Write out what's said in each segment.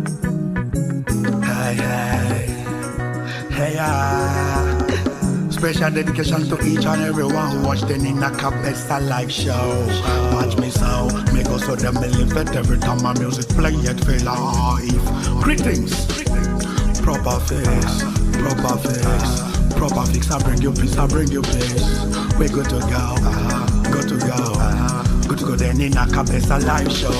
Hey, hey, hey, Special dedication to each and everyone who watched the Nina Cabeza live show. Watch me so, me go so them believe it every time my music play it feel live. Greetings, proper fix, proper fix, proper fix. I bring you peace, I bring you peace. We good to go, good to go. Good to go then in a Cabeza live show.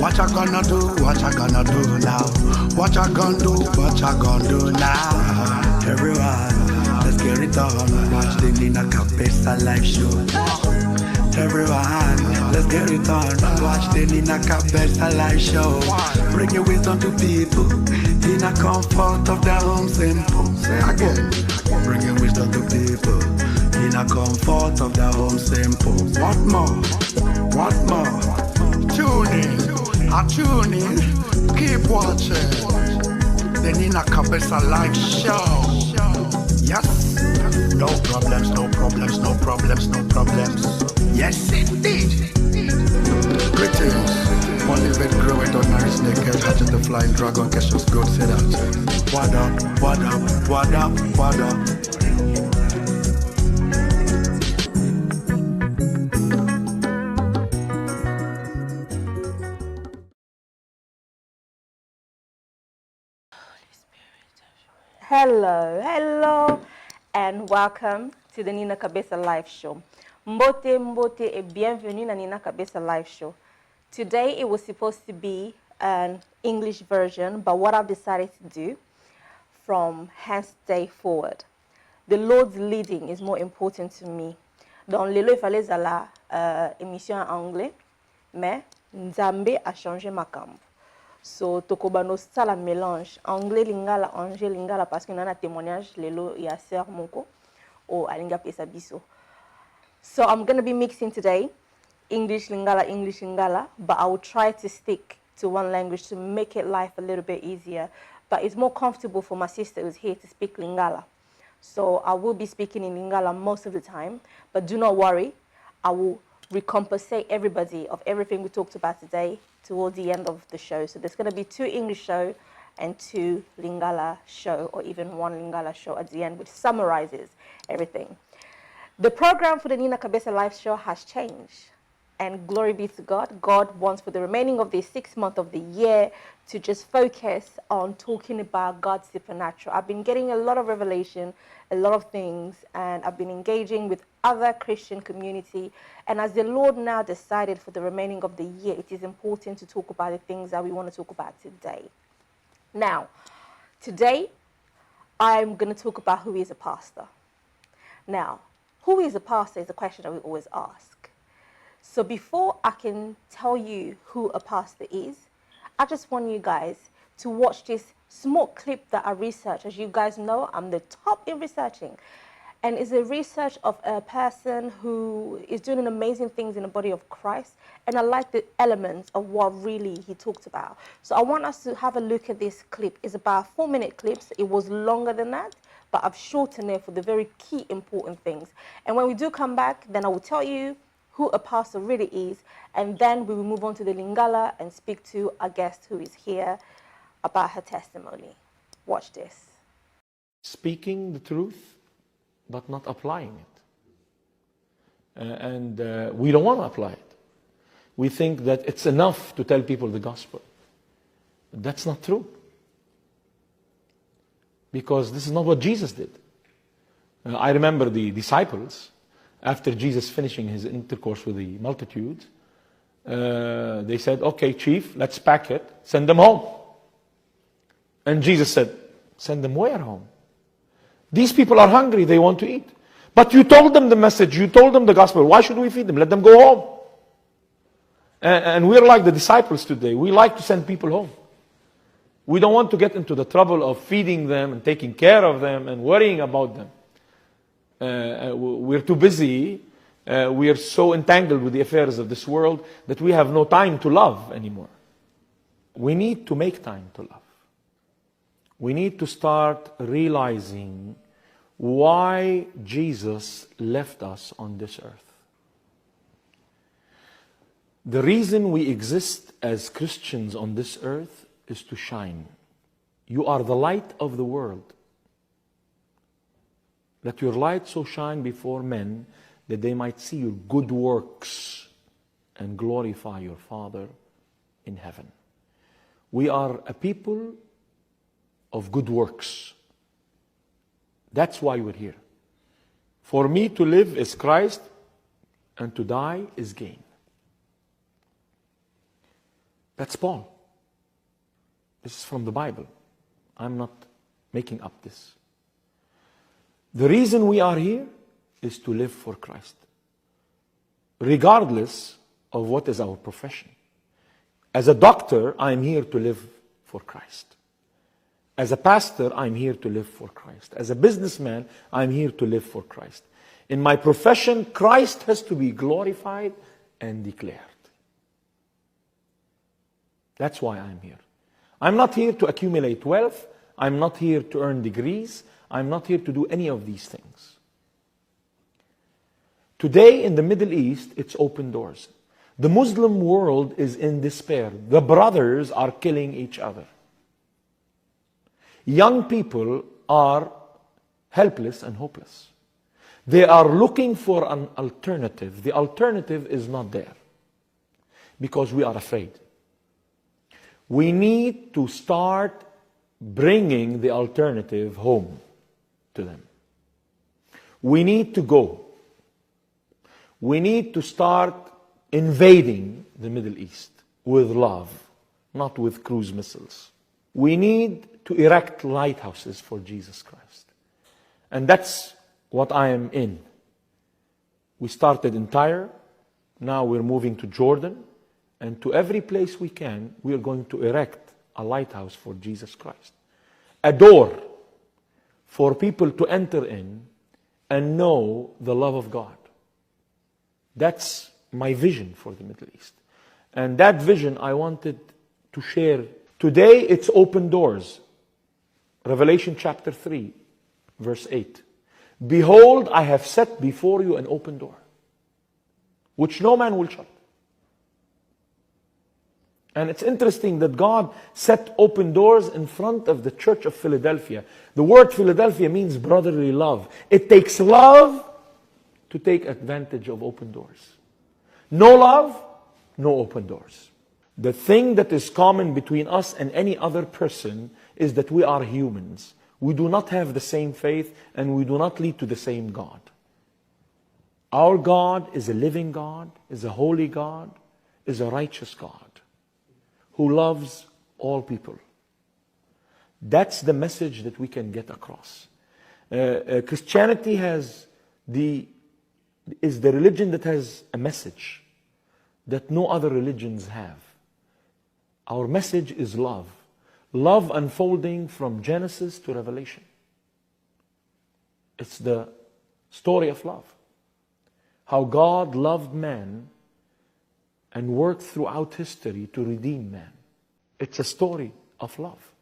What you gonna do? What you gonna do now? What you gonna do? What you gonna do now? Everyone, let's get it on. Watch the Nina Cabeza live show. Everyone, let's get it on. Watch the Nina Cabeza live show. Bring your wisdom to people in a comfort of their home simple. Say again. Bring your wisdom to people in a comfort of their home simple. What more? What more? Tune in, tune in, keep watching the Nina Cabeza live show. Yes, no problems, no problems, no problems, no problems. Yes, indeed. Greetings, one living grow with ordinary snakehead, hatching the flying dragon, Kesha's good, say that. What up, what up, what up, what up? Hello, and welcome to the Nina Cabeza live show. Mbote, mbote, et bienvenue na Nina Cabeza live show. Today it was supposed to be an English version, but what I've decided to do from henceday forward, the Lord's leading is more important to me. Donc, il fallait la émission en anglais, mais Nzambe a changé ma camp. So, tokobano sala mélange anglais lingala, anglais lingala, parce qu'on a un témoignage, lelo ya sœur moko, ou alinga pesa biso. So, I'm going to be mixing today, English lingala, but I will try to stick to one language to make it life a little bit easier. But it's more comfortable for my sister who's here to speak lingala. So, I will be speaking in lingala most of the time, but do not worry, I will recompensate everybody of everything we talked about today towards the end of the show. So there's going to be 2 English show and 2 Lingala show, or even 1 Lingala show at the end, which summarizes everything. The program for the Nina Cabeza live show has changed, and glory be to God. God wants for the remaining of the 6th month of the year to just focus on talking about God's supernatural. I've been getting a lot of revelation, a lot of things, and I've been engaging with other Christian community. And as the Lord now decided for the remaining of the year, it is important to talk about the things that we want to talk about today. Now, today, I'm going to talk about who is a pastor. Now, who is a pastor is a question that we always ask. So before I can tell you who a pastor is, I just want you guys to watch this small clip that I researched. As you guys know, I'm the top in researching. And it's a research of a person who is doing amazing things in the body of Christ. And I like the elements of what really he talked about. So I want us to have a look at this clip. It's about 4-minute clips. It was longer than that, but I've shortened it for the very key important things. And when we do come back, then I will tell you who a pastor really is. And then we will move on to the Lingala and speak to a guest who is here about her testimony. Watch this. Speaking the truth, but not applying it. We don't want to apply it. We think that it's enough to tell people the gospel. That's not true. Because this is not what Jesus did. I remember the disciples, after Jesus finishing his intercourse with the multitude, they said, okay, chief, let's pack it, send them home. And Jesus said, send them where home? These people are hungry, they want to eat. But you told them the message, you told them the gospel. Why should we feed them? Let them go home. And we're like the disciples today. We like to send people home. We don't want to get into the trouble of feeding them and taking care of them and worrying about them. We're too busy. We are so entangled with the affairs of this world that we have no time to love anymore. We need to make time to love. We need to start realizing why Jesus left us on this earth. The reason we exist as Christians on this earth is to shine. You are the light of the world. Let your light so shine before men that they might see your good works and glorify your Father in heaven. We are a people of good works. That's why we're here. For me to live is Christ, and to die is gain. That's Paul. This is from the Bible. I'm not making up this. The reason we are here is to live for Christ, regardless of what is our profession. As a doctor, I'm here to live for Christ. As a pastor, I'm here to live for Christ. As a businessman, I'm here to live for Christ. In my profession, Christ has to be glorified and declared. That's why I'm here. I'm not here to accumulate wealth. I'm not here to earn degrees. I'm not here to do any of these things. Today in the Middle East, it's open doors. The Muslim world is in despair. The brothers are killing each other. Young people are helpless and hopeless. They are looking for an alternative. The alternative is not there because we are afraid. We need to start bringing the alternative home to them. We need to go. We need to start invading the Middle East with love, not with cruise missiles. We need to erect lighthouses for Jesus Christ. And that's what I am in. We started in Tyre, now we're moving to Jordan, and to every place we can, we are going to erect a lighthouse for Jesus Christ. A door for people to enter in and know the love of God. That's my vision for the Middle East. And that vision I wanted to share. Today it's open doors. Revelation chapter 3, verse 8. Behold, I have set before you an open door, which no man will shut. And it's interesting that God set open doors in front of the church of Philadelphia. The word Philadelphia means brotherly love. It takes love to take advantage of open doors. No love, no open doors. The thing that is common between us and any other person is that we are humans. We do not have the same faith and we do not lead to the same God. Our God is a living God, is a holy God, is a righteous God who loves all people. That's the message that we can get across. Christianity is the religion that has a message that no other religions have. Our message is love. Love unfolding from Genesis to Revelation. It's the story of love. How God loved man and worked throughout history to redeem man. It's a story of love.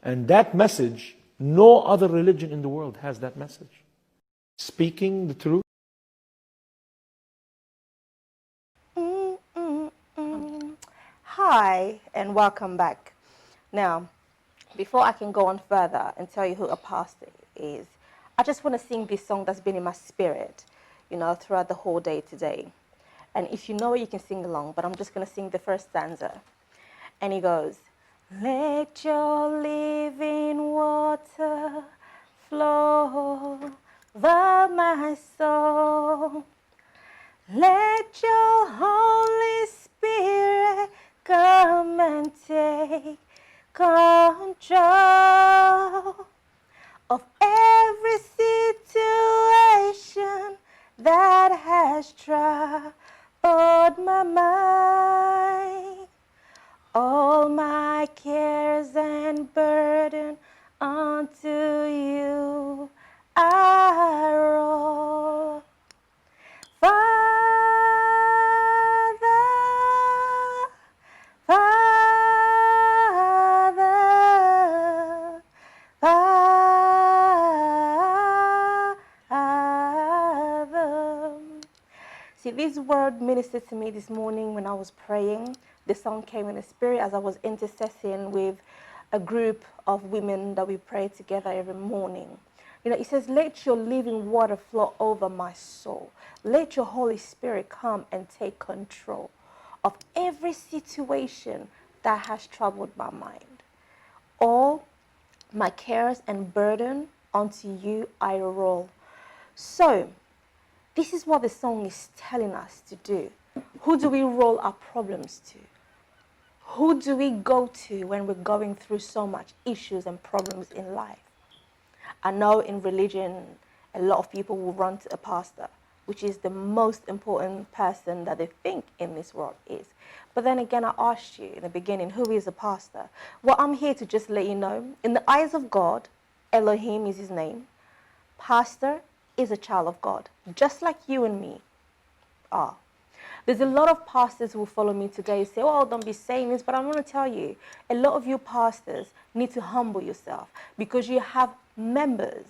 And that message, no other religion in the world has that message. Speaking the truth. Hi, and welcome back. Now, before I can go on further and tell you who Apostle is, I just want to sing this song that's been in my spirit, throughout the whole day today. And if you know it, you can sing along, but I'm just going to sing the first stanza. And it goes, let your living water flow over my soul. Let your Holy Spirit come and take control of every situation that has troubled my mind. All my cares and burden unto you I roll. Father, Father, Father. See, See, this word ministered to me this morning when I was praying. The song came in the spirit as I was intercessing with a group of women that we pray together every morning. You know, it says, let your living water flow over my soul. Let your Holy Spirit come and take control of every situation that has troubled my mind. All my cares and burden onto you I roll. So, this is what the song is telling us to do. Who do we roll our problems to? Who do we go to when we're going through so much issues and problems in life? I know in religion, a lot of people will run to a pastor, which is the most important person that they think in this world is. But then again, I asked you in the beginning, who is a pastor? Well, I'm here to just let you know, in the eyes of God, Elohim is his name. Pastor is a child of God, just like you and me are. There's a lot of pastors who will follow me today and say, oh, don't be saying this, but I'm going to tell you, a lot of you pastors need to humble yourself because you have members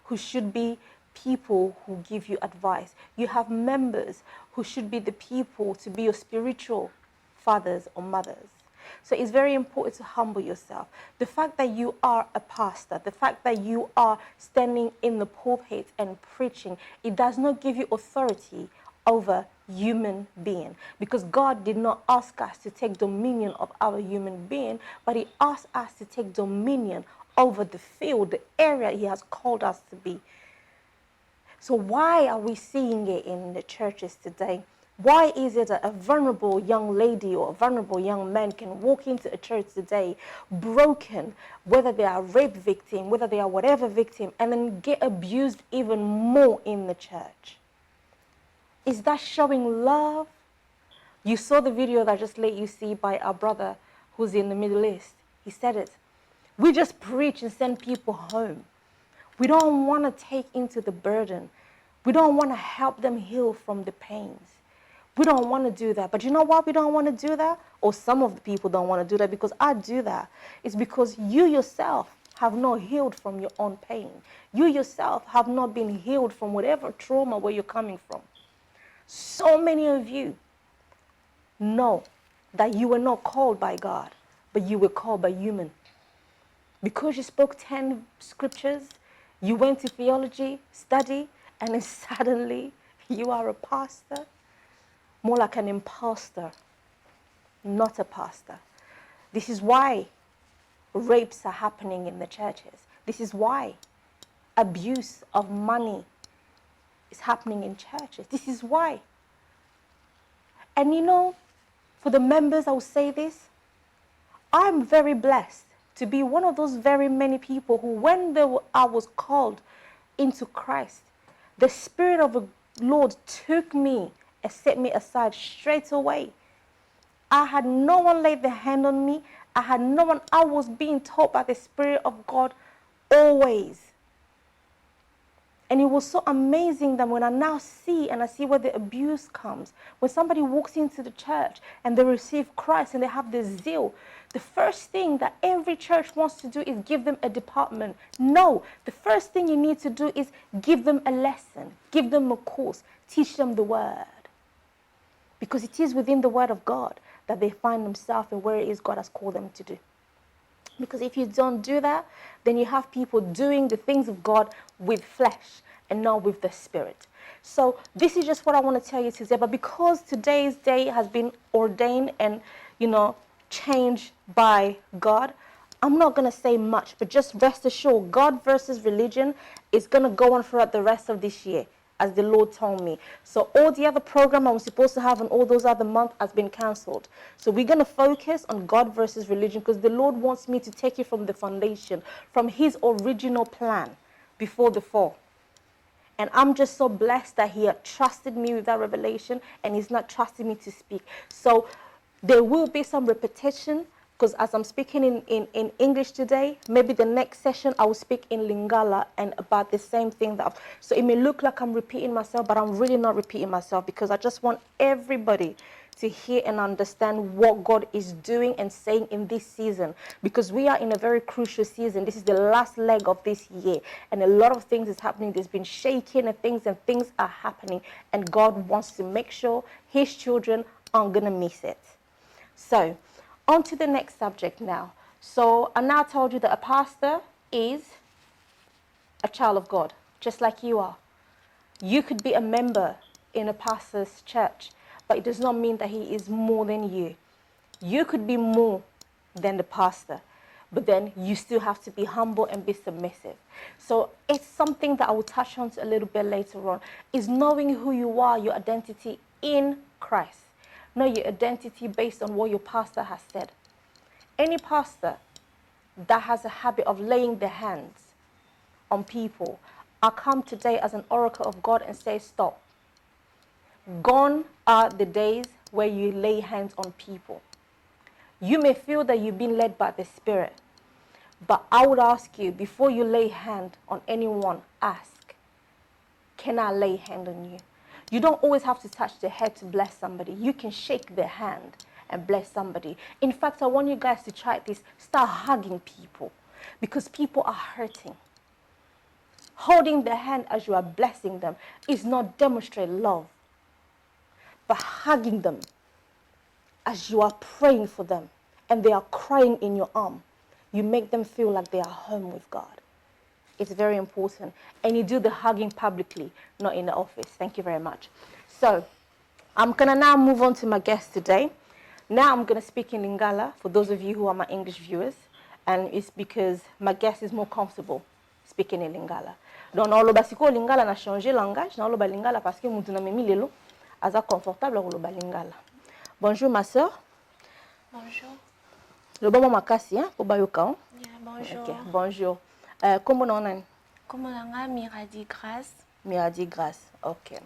who should be people who give you advice. You have members who should be the people to be your spiritual fathers or mothers. So it's very important to humble yourself. The fact that you are a pastor, the fact that you are standing in the pulpit and preaching, it does not give you authority over human being, because God did not ask us to take dominion of our human being, but he asked us to take dominion over the field, the area he has called us to be. So why are we seeing it in the churches today? Why is it that a vulnerable young lady or a vulnerable young man can walk into a church today broken, whether they are rape victim, whether they are whatever victim, and then get abused even more in the church? Is that showing love? You saw the video that I just let you see by our brother who's in the Middle East. He said it. We just preach and send people home. We don't want to take into the burden. We don't want to help them heal from the pains. We don't want to do that. But you know why we don't want to do that? Or some of the people don't want to do that, because I do that. It's because you yourself have not healed from your own pain. You yourself have not been healed from whatever trauma where you're coming from. So many of you know that you were not called by God, but you were called by human. Because you spoke 10 scriptures, you went to theology, study, and then suddenly you are a pastor. More like an imposter, not a pastor. This is why rapes are happening in the churches. This is why abuse of money is happening in churches. This is why. And you know, for the members, I will say this. I'm very blessed to be one of those very many people who, when I was called into Christ, the Spirit of the Lord took me and set me aside straight away. I had no one laid their hand on me. I had no one. I was being taught by the Spirit of God always. And it was so amazing that when I now see, and I see where the abuse comes, when somebody walks into the church and they receive Christ and they have the zeal, the first thing that every church wants to do is give them a department. No, the first thing you need to do is give them a lesson, give them a course, teach them the word. Because it is within the word of God that they find themselves and where it is God has called them to do. Because if you don't do that, then you have people doing the things of God with flesh and not with the spirit. So this is just what I want to tell you today. But because today's day has been ordained and, changed by God, I'm not going to say much. But just rest assured, God versus religion is going to go on throughout the rest of this year, as the Lord told me. So all the other program I was supposed to have in all those other months has been cancelled. So we're going to focus on God versus religion, because the Lord wants me to take you from the foundation, from his original plan before the fall. And I'm just so blessed that he had trusted me with that revelation, and he's not trusting me to speak. So there will be some repetition, Because as I'm speaking in English today, maybe the next session I will speak in Lingala and about the same thing. So it may look like I'm repeating myself, but I'm really not repeating myself, because I just want everybody to hear and understand what God is doing and saying in this season, because we are in a very crucial season. This is the last leg of this year, and a lot of things is happening. There's been shaking and things are happening, and God wants to make sure his children aren't gonna miss it. So on to the next subject now. So I now told you that a pastor is a child of God, just like you are. You could be a member in a pastor's church, but it does not mean that he is more than you. You could be more than the pastor, but then you still have to be humble and be submissive. So it's something that I will touch on a little bit later on, is knowing who you are, your identity in Christ. Know your identity based on what your pastor has said. Any pastor that has a habit of laying their hands on people, I come today as an oracle of God and say, stop. Gone are the days where you lay hands on people. You may feel that you've been led by the Spirit, but I would ask you, before you lay hand on anyone, ask, can I lay hand on you? You don't always have to touch their head to bless somebody. You can shake their hand and bless somebody. In fact, I want you guys to try this. Start hugging people, because people are hurting. Holding their hand as you are blessing them is not demonstrate love. But hugging them as you are praying for them and they are crying in your arm, you make them feel like they are home with God. It's very important. And you do the hugging publicly, not in the office. Thank you very much. So I'm going to now move on to my guest today. Now I'm going to speak in Lingala for those of you who are my English viewers. And it's because my guest is more comfortable speaking in Lingala. Donc, dans le basiko Lingala, na changé langage. Dans le Lingala parce que moutou na memi lelo, aza confortable dans le Lingala. Bonjour ma soeur. Bonjour. Le bon makasi, hein, pour bayoka. Yeah, bonjour. Okay, bonjour. Comment on est? Comment on a Miradi Grace? Miradi Grace, ok.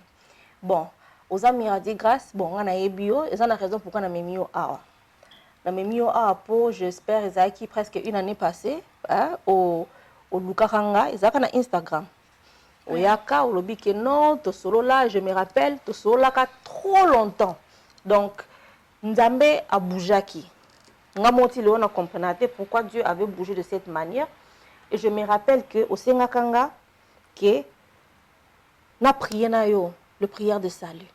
Bon, aux amis Miradi Grace, bon, on a bio, et ça a raison pourquoi on a mis mio awa. On a mis mio awa pour, j'espère, ils ont presque une année passée, hein, au Lukaranga, ils ont Instagram. Au Yaka, au lobby que non, to solo là, je me rappelle, to solo là, trop longtemps. Donc, Nzambe a bougaki. On a compris pourquoi Dieu avait bougé de cette manière. Et je me rappelle que au Sengakanga, que na prié na yo, le prière de salut.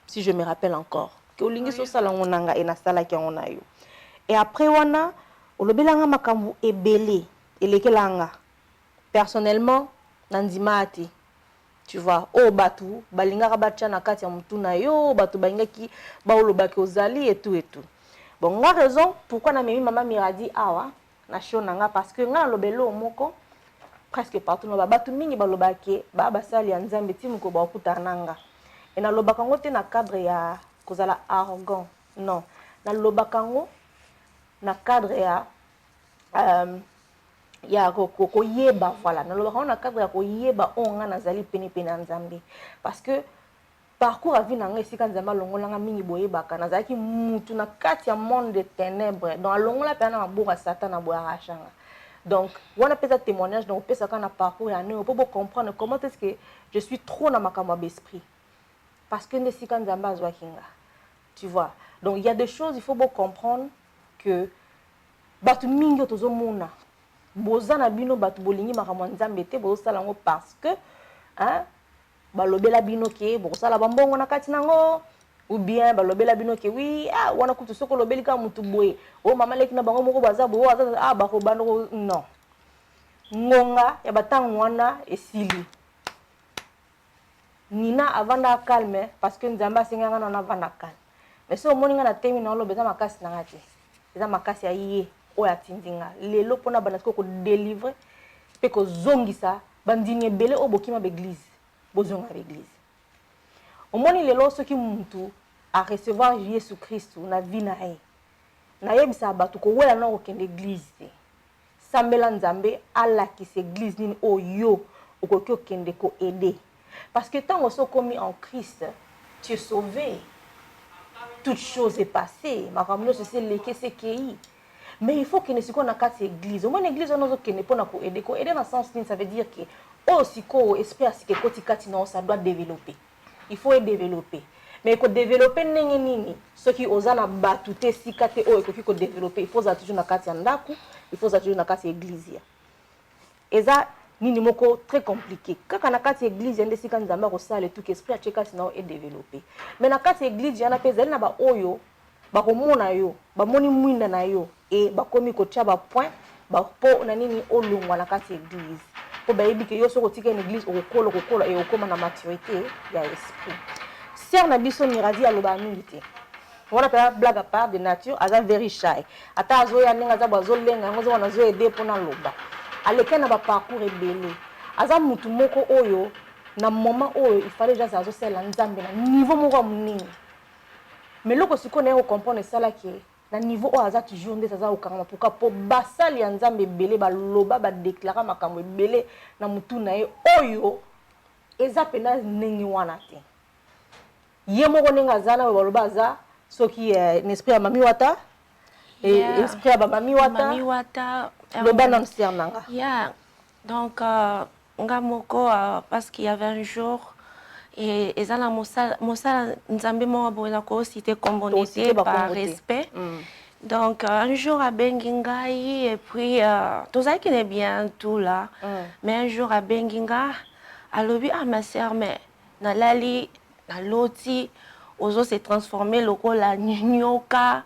Si je me rappelle encore. Que olingi so sala ngonanga et na sala ki ngona yo. Et après wana, o lobelanga makambu ebele, elekelanga. Personnellement, nandimati. Tu vois, oh batu, balinga bacha na kati ya mutu na yo, batu balinga ki ba olobaki ozali et tout et tout. Bon, nga raison pourquoi na memi maman Miradi awa na show nanga, parce que nga lobelo moko presque partout no batu mingi balobaki ba basali ya Nzambe ti muko ba okuta nanga. Et na lobaka ngo te na cadre ya kozala arrogant. Non, na lobaka ngo na cadre ya koyeba, voilà, na lobaka ngo na cadre ya koyeba onga nazali pene pene Nzambe, parce que parcours à vie nanga esika Nzambe longolanga mingi boyebaka nazalaki mutu na kati ya monde de ténèbres, dans longola pena maboka Satan na boarachanga. Donc wana pesa témoignage donc pesa kana parcours ya ne pour comprendre comment est-ce que je suis trop dans ma kamwa d'esprit, parce que nesika Nzambe azwakinga, tu vois. Donc il y a des choses, il faut bien comprendre que batu mingi tozomona bozana bino batu bolingi makamwa Nzambe te bozosala ngo parce que hein balobela bino ke bokosala bambongo na kati nango, ou bien balobela bino ke oui ah wana kutu soko lobeli ka mutu boye o mama leki na bango moko baza bo ah bako bano. Non, ngonga ya batang wana esili nina avanda calme parce que Nzamba singanga na avanda calme. Mais so moninga na temi na lobeza makasi na ngati eza makasi ya iye o ya tindinga lelo pona banasiko ko délivrer pe ko zongisa bandini belé o bokima l'église bozonga l'église. Omoni lelo soki muntu a recevoir Jésus Christ na vie na ye na yebisa batu ko wela na okende l'église te sambela Nzambe ala ki se église nini oyo okoki okende ko aider, parce que tant on so commis en Christ tu es sauvé, toute chose est passée, makamno se leke se kei. mais il faut que ne siko na kati église au moins église on ozokende pona ko aider dans sens ni ça veut dire que oh siko esprit asike koti kati non ça doit développer il faut développer mais ko développer ndenge nini soki ozana batu te sika te o ekoki ko développer il faut za toujours na kati ya ndaku il faut za toujours na kati ya église eza nini moko très compliqué kaka na kati église yande sika nzamba ko sala tout esprit acheka sinon est développé mais na kati église yana pezali na ba oyo ba komona yo ba moni mwinda na yo et ba komi ko tia ba point ba po na nini olongwa na kati église po ba yebi ke yo soko tika na église okolo et okoma na maturité ya esprit sœur na biso miradi aloba mingi te on appelle blague à part de nature aza very shy ata azo ya ninga za bazo lenga ngozo wana zo aider pona loba aleka na ba parcours ebele aza mutu moko oyo na moment oyo il fallait déjà azo sela nzambe na niveau moko munini mais loko siko na yo comprendre sala ke na niveau o aza toujours ndé aza okanga pourquoi po basali ya nzambe ebele ba loba ba déclarer makambo ebele na mutu na ye oyo eza pena ndenge wana te ye moko ninga zana ba loba za soki n'esprit ya mami wata et esprit ya ba mami wata le banan nanga. Yeah. Donc, ngamoko parce qu'il y avait un jour et ça la mossa nzambe mo bola ko cité comme on était par respect. Donc un jour à Benginga et puis tout ça qui est bien tout là. Mais un jour à Benginga à lobby ma sœur mais na lali na loti ozo s'est transformé loco la nyoka.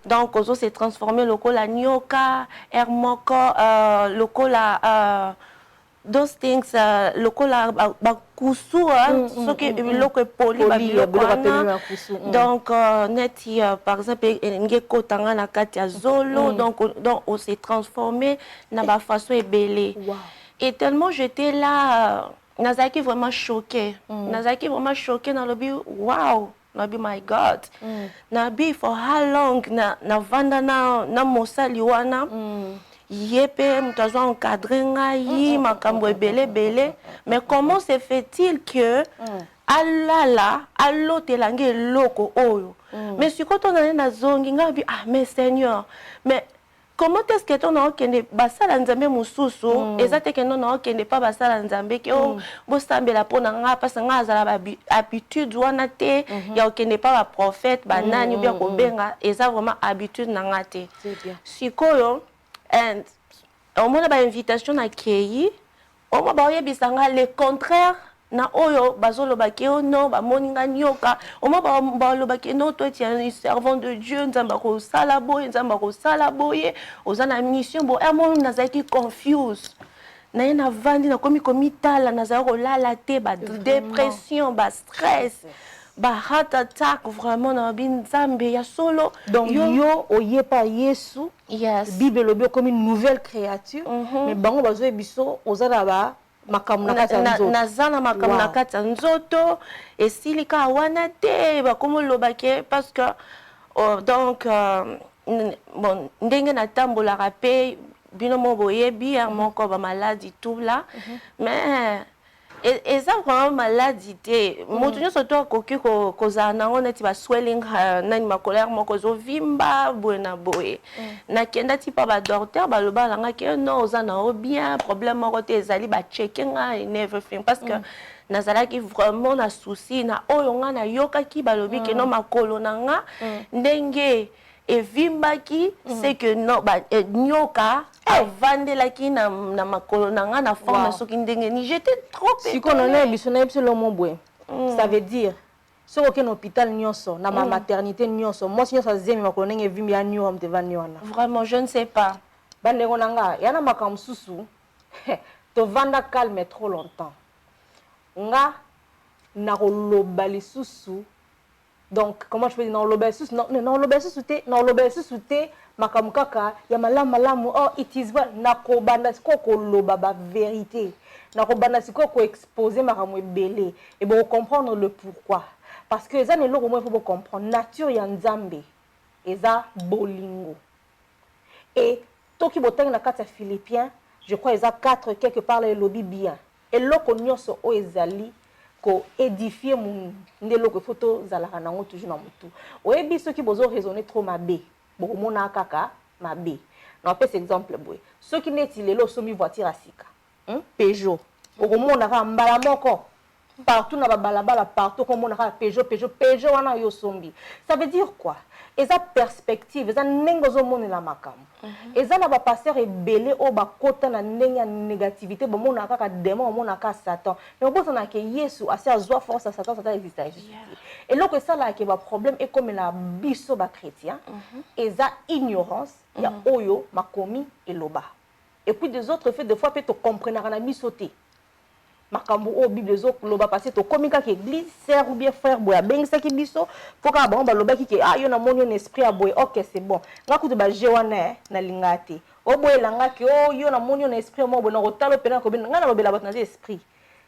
Donc, ozo s'est transformé loco la nyoka, hermoko, loco la those things, loco la bakusu, ce qui est loco poli, donc neti par exemple ngeko tanga na katia zolo, donc on s'est transformé na ba façon ebele. Et tellement j'étais là, Nazaki vraiment choqué, Nazaki vraiment choqué dans le but, wow. Nabi my God. Nabi for how long na vanda na mosali wana. Yepe mutazo encadré ngai makambo ebele. Mais comment se fait-il que alala allo telange loko oyo. Mais si quand on est na zongi ngabi mais Seigneur, mais comment est-ce que ton okende basala nzambe mususu ezate ke non okende pa basala nzambe ke o bosambela pona nga pasa nga azala ba habitude wana te ya okende pa ba prophète banani bien ko benga eza vraiment habitude na nga te sikoyo and on mona ba invitation na kei o mo ba yebisanga le contraire na oyo bazolo bakeo no ba moninga nyoka o mo ba lo bakeno toi tu es un servant de Dieu nzamba ko sala boye ozana mission bo e mo nazaki confuse na ina vandi na komi tala nazako kolala te ba dépression ba stress ba heart attack vraiment na binzambe ya solo donc yo oyepa Yesu Bible lobi comme une nouvelle créature mais bango bazo ebiso ozala ba nazana makambo na kati ya nzoto esilika wana te bakomo lobake parce que donc bon ndenge natambolaka pe bino mo boyebi moko ba maladie tout là mais eza vraiment maladie te moto nyonso to akoki kozala nango neti ba swelling nani makolere moko ozovimba boye na boye nakenda ti pa badocteur baloba nanga ke non oza nango bien problème moko te ezali bacheke nga and everything parce que nazalaki vraiment na souci na oyo nga nayokaki balobi ke no makolo na nga ndenge evimbaki c'est que non nyoka avandelaki na makolo na nga na forme soki ndenge ni j'étais trop siko na biso na biso lo mobwe ça veut dire soko ke na hôpital nyonso na ma maternité nyonso moi nyonso zemi makolo ndenge evimbi ya nyo amte vaniona vraiment je ne sais pas bandeko nanga yana makambo susu to vanda calme trop longtemps nga na koloba lisusu. Donc, comment je peux dire, non, l'obéissance, non, l'obéissance, makamukaka, ya malamu, oh, it is well, nakobanda siko ko loba ba vérité, nakobanda siko ko exposer makamu belé, et bon, comprendre le pourquoi. Parce que ça, il faut comprendre, nature ya nzambe, eza bolingo. Et, toki boteng na kata Philippiens, je crois, eza 4, quelque part, le lobby bien. Et loko nyonso o ezali, ko édifier mon ndelo photo zala nango toujours na mutu oyebi ceux qui bozo raisonner trop mabe bo mona kaka mabe. Na pesa exemple boy. Ceux qui neti lelo somi voiture à sika. Peugeot. Okomona ka mbala moko. Partout na balabala partout comme on a Peugeot wana yo sombi. Ça veut dire quoi? Eza perspective, eza nengozo moni la makam. Eza na ba pasteur ebele o ba kota na nenya négativité, ba mona kaka démon, mona ka Satan. Mais on pense na ke Yesu asi azwa force à Satan, Satan existe. Et donc ça là ke ba problème est comme la biso ba chrétien, eza ignorance, ya oyo makomi eloba. Et puis des autres faits de fois peut te comprendre na bisoté. Makambo o Bible zo loba passer to komika ke église sœur ou bien frère boya bengisa ki biso foka ba ba loba ki ke yo na moni on esprit a boy OK c'est bon ngakutu ba jewana na lingate o boy langa ki yo na moni on esprit mo bo na rotalo pena ko ben ngana lobela bat na esprit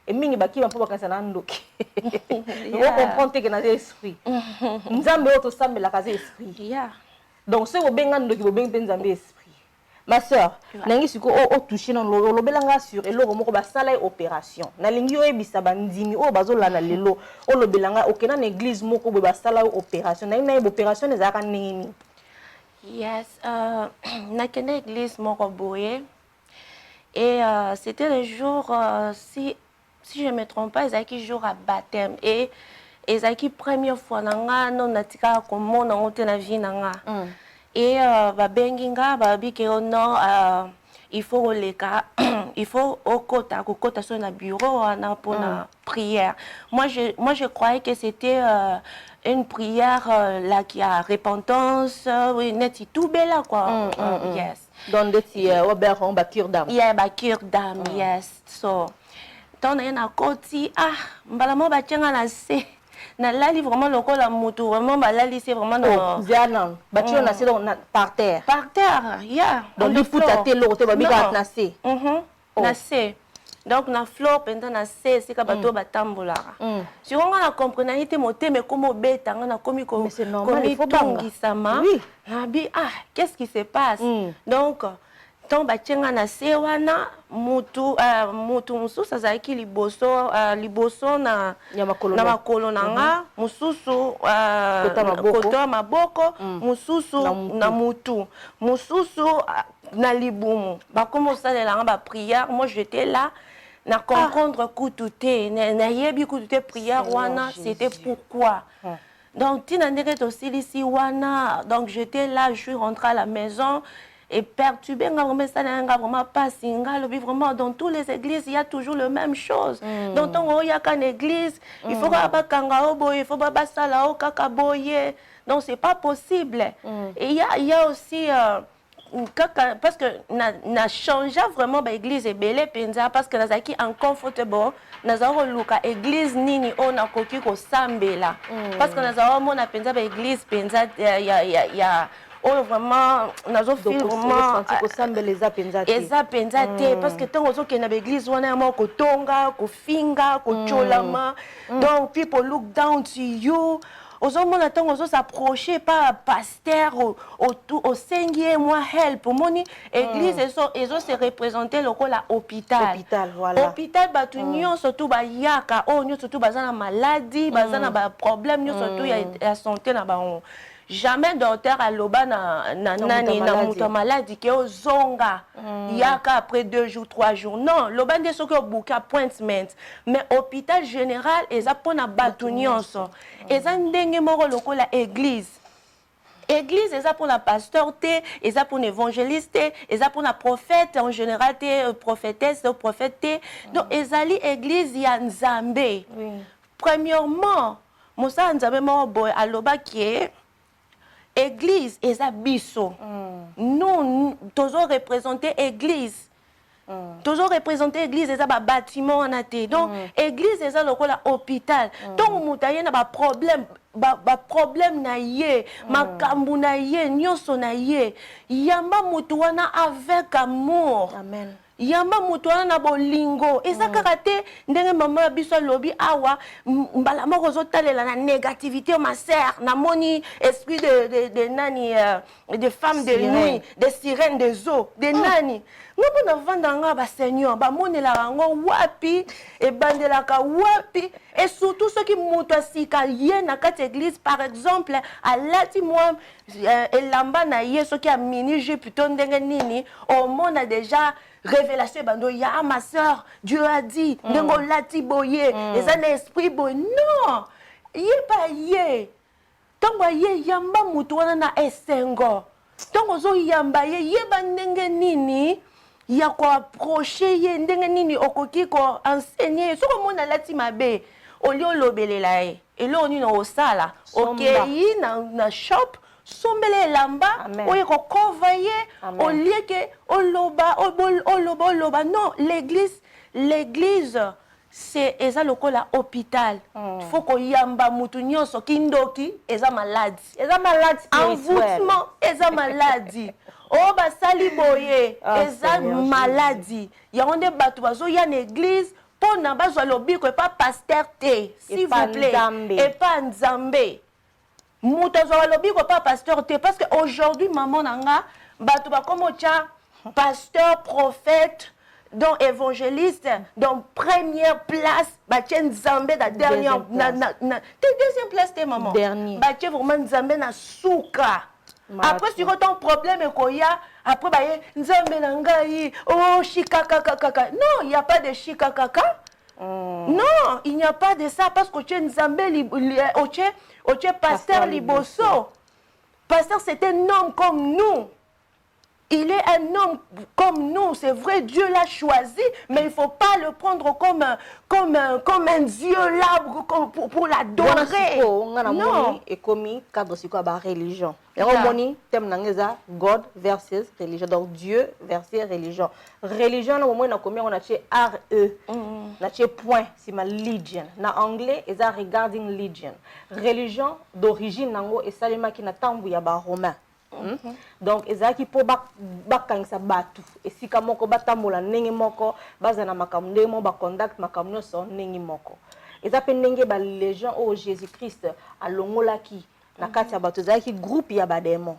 et mingi ba ki ba po bakasa na ndoki on comprend que na esprit nzambe o to sambela ka esprit donc c'est o benga ndoki bo benga nzambe esprit. Ma sœur, nangi siko o touché na lo belanga sur et lo moko ba sala opération. Na lingi o ebisa bandimi o bazola na lelo o lo belanga okena na église moko ba sala opération. Na opération ezaka nini? Yes, na kena église moko boye. Et c'était le jour si je me trompe pas, ezaki jour à baptême et ezaki première fois nanga non natika ko mona ngote na vie nanga. Et babenginga babike non il faut les cas il faut au kota sur na bureau pour la prière. Moi je croyais que c'était une prière là qui a repentance oui net tout bella quoi. Yes. Donc des Robert on ba cure d'âme. Yeah, ba cure d'âme. Yes. So ton na koti mbala mo ba tchenga na se na lali vraiment lokola moto vraiment ba lali c'est vraiment no ziana bati on a c'est par terre yeah donc il faut tâter l'eau te ba bika na se na se donc na floor pendant na se c'est ka bato batambola si on a comprendre ite moteme comme beta na komi ko komi tongisama abi qu'est-ce qui se passe donc ton bachenga na se wana mutu mususu azaki liboso na makolo nanga mususu kota maboko mususu na mutu mususu na libumu bakomo salela ba prière. Moi j'étais là na comprendre kututé na yebi kututé prière wana c'était pourquoi. Donc tina ndeke aussi ici wana donc j'étais là, je suis rentrée à la maison et perturbé, vraiment pas single, vraiment dans toutes les églises il y a toujours la même chose. Donc il y a qu'une église, il faut pas kangaobo, il faut pas salao kakaboye. Donc c'est pas possible. Et il y a aussi parce que na changé vraiment l'église et belé penza parce que nous qui uncomfortable nous avons luka église nini on a koki ko sambela parce que nous avons mon penza l'église penza il y a oh vraiment nazo feel vraiment eza penza te parce que tant ozo kena l'église wana mo ko tonga ko finga ko cholama donc people look down to you ozo mona tant ozo s'approcher pas pasteur au sengie moi help moni église ezo se représenter lokola hôpital voilà hôpital batu nyonso tu ba yaka o nyonso tu bazana maladie bazana ba problème nyonso tu ya santé na ba jamais docteur aloba na muta maladie qui est zonga yaka après 2 jours 3 jours non loba nde soki obuka appointment mais hôpital général eza pona batu nyonso eza ndenge moko lokola église eza pour la pasteur te eza pour évangéliste eza pour la prophète en général te prophétesse ou prophète te donc ezali église ya nzambe premièrement mosa nzambe moko boy aloba qui église eza biso nous toujours représenter église toujours représenter église eza ba bâtiment wana te donc église eza lokola hôpital donc mutaye na ba problème na ye makambu na ye nyonso na ye yamba mutu wana avec amour amen yamba mutu wana na bolingo eza kaka te ndenge mama biso lobi awa mbala moko zotalela na négativité ma sœur na moni esprit de nani de femmes de nuit des sirènes des eaux des nani Nous avons vendu ba Seigneur, ba monela rango wapi, et bandelaka wapi, et surtout ceux qui montent aussi yen na kat église par exemple, à lati moi elamba na yeso qui a minije plutôt ndenge nini, au monde a déjà révélation bando ya ma sœur, Dieu a dit, ndengo lati boye, et ça l'esprit boye. Non, yé pas yé. Tango yé yamba mutu wana na esengo. Tango zo yamba yé ba ndenge nini. Il y a quoi approcher, il y a ndenge okoki ko enseigner. Ce que mon alati mabe, au lieu lobele la et là on est dans au sala. OK, na shop, sombele lamba, o yeko convoyer, au lieu que o loba. Non, l'église c'est eza lokola hôpital. Faut qu'on yamba mutu nyonso kindoki eza malade. Eza malade spirituel. Envoûtement eza maladie. Oh, bah, sali boye, eza maladie. Ya onde batu bazo ya l'église, pour na bazo lobi ko pas pasteur te, s'il vous plaît. Et pas nzambe. Muto zo lobi ko pas pasteur te, parce que aujourd'hui maman nanga, batu ba komo tia pasteur, prophète, donc évangéliste, donc première place, bah tien nzambe la dernière, deuxième place te maman. Dernier. Bah tien vraiment nzambe na souka. Après, si tu as un problème, après, oh, shikakakaka. Non, il n'y a pas de shikakaka. Non, il n'y a pas de ça parce que tu es Nzambé, tu es pasteur Liboso. Pasteur, c'est un homme comme nous. Il est un homme comme nous, c'est vrai, Dieu l'a choisi, mais il ne faut pas le prendre comme un Dieu là pour l'adorer. Non. Et comme cadre sur la religion. Et on thème God versus religion. Donc Dieu versus religion. Religion, on a combien on a chez RE. On a chez point, c'est ma legion. En anglais, c'est regarding legion. Religion d'origine, et salima qui n'a pas romain. Donc ezaki po bakangisa batu esika moko batambola ndenge moko bazana makambo ndenge mo ba contact makambo so ndenge moko ezape ndenge ba légion au Jésus-Christ alongolaki na kati ya batu ezaki groupe ya badémon.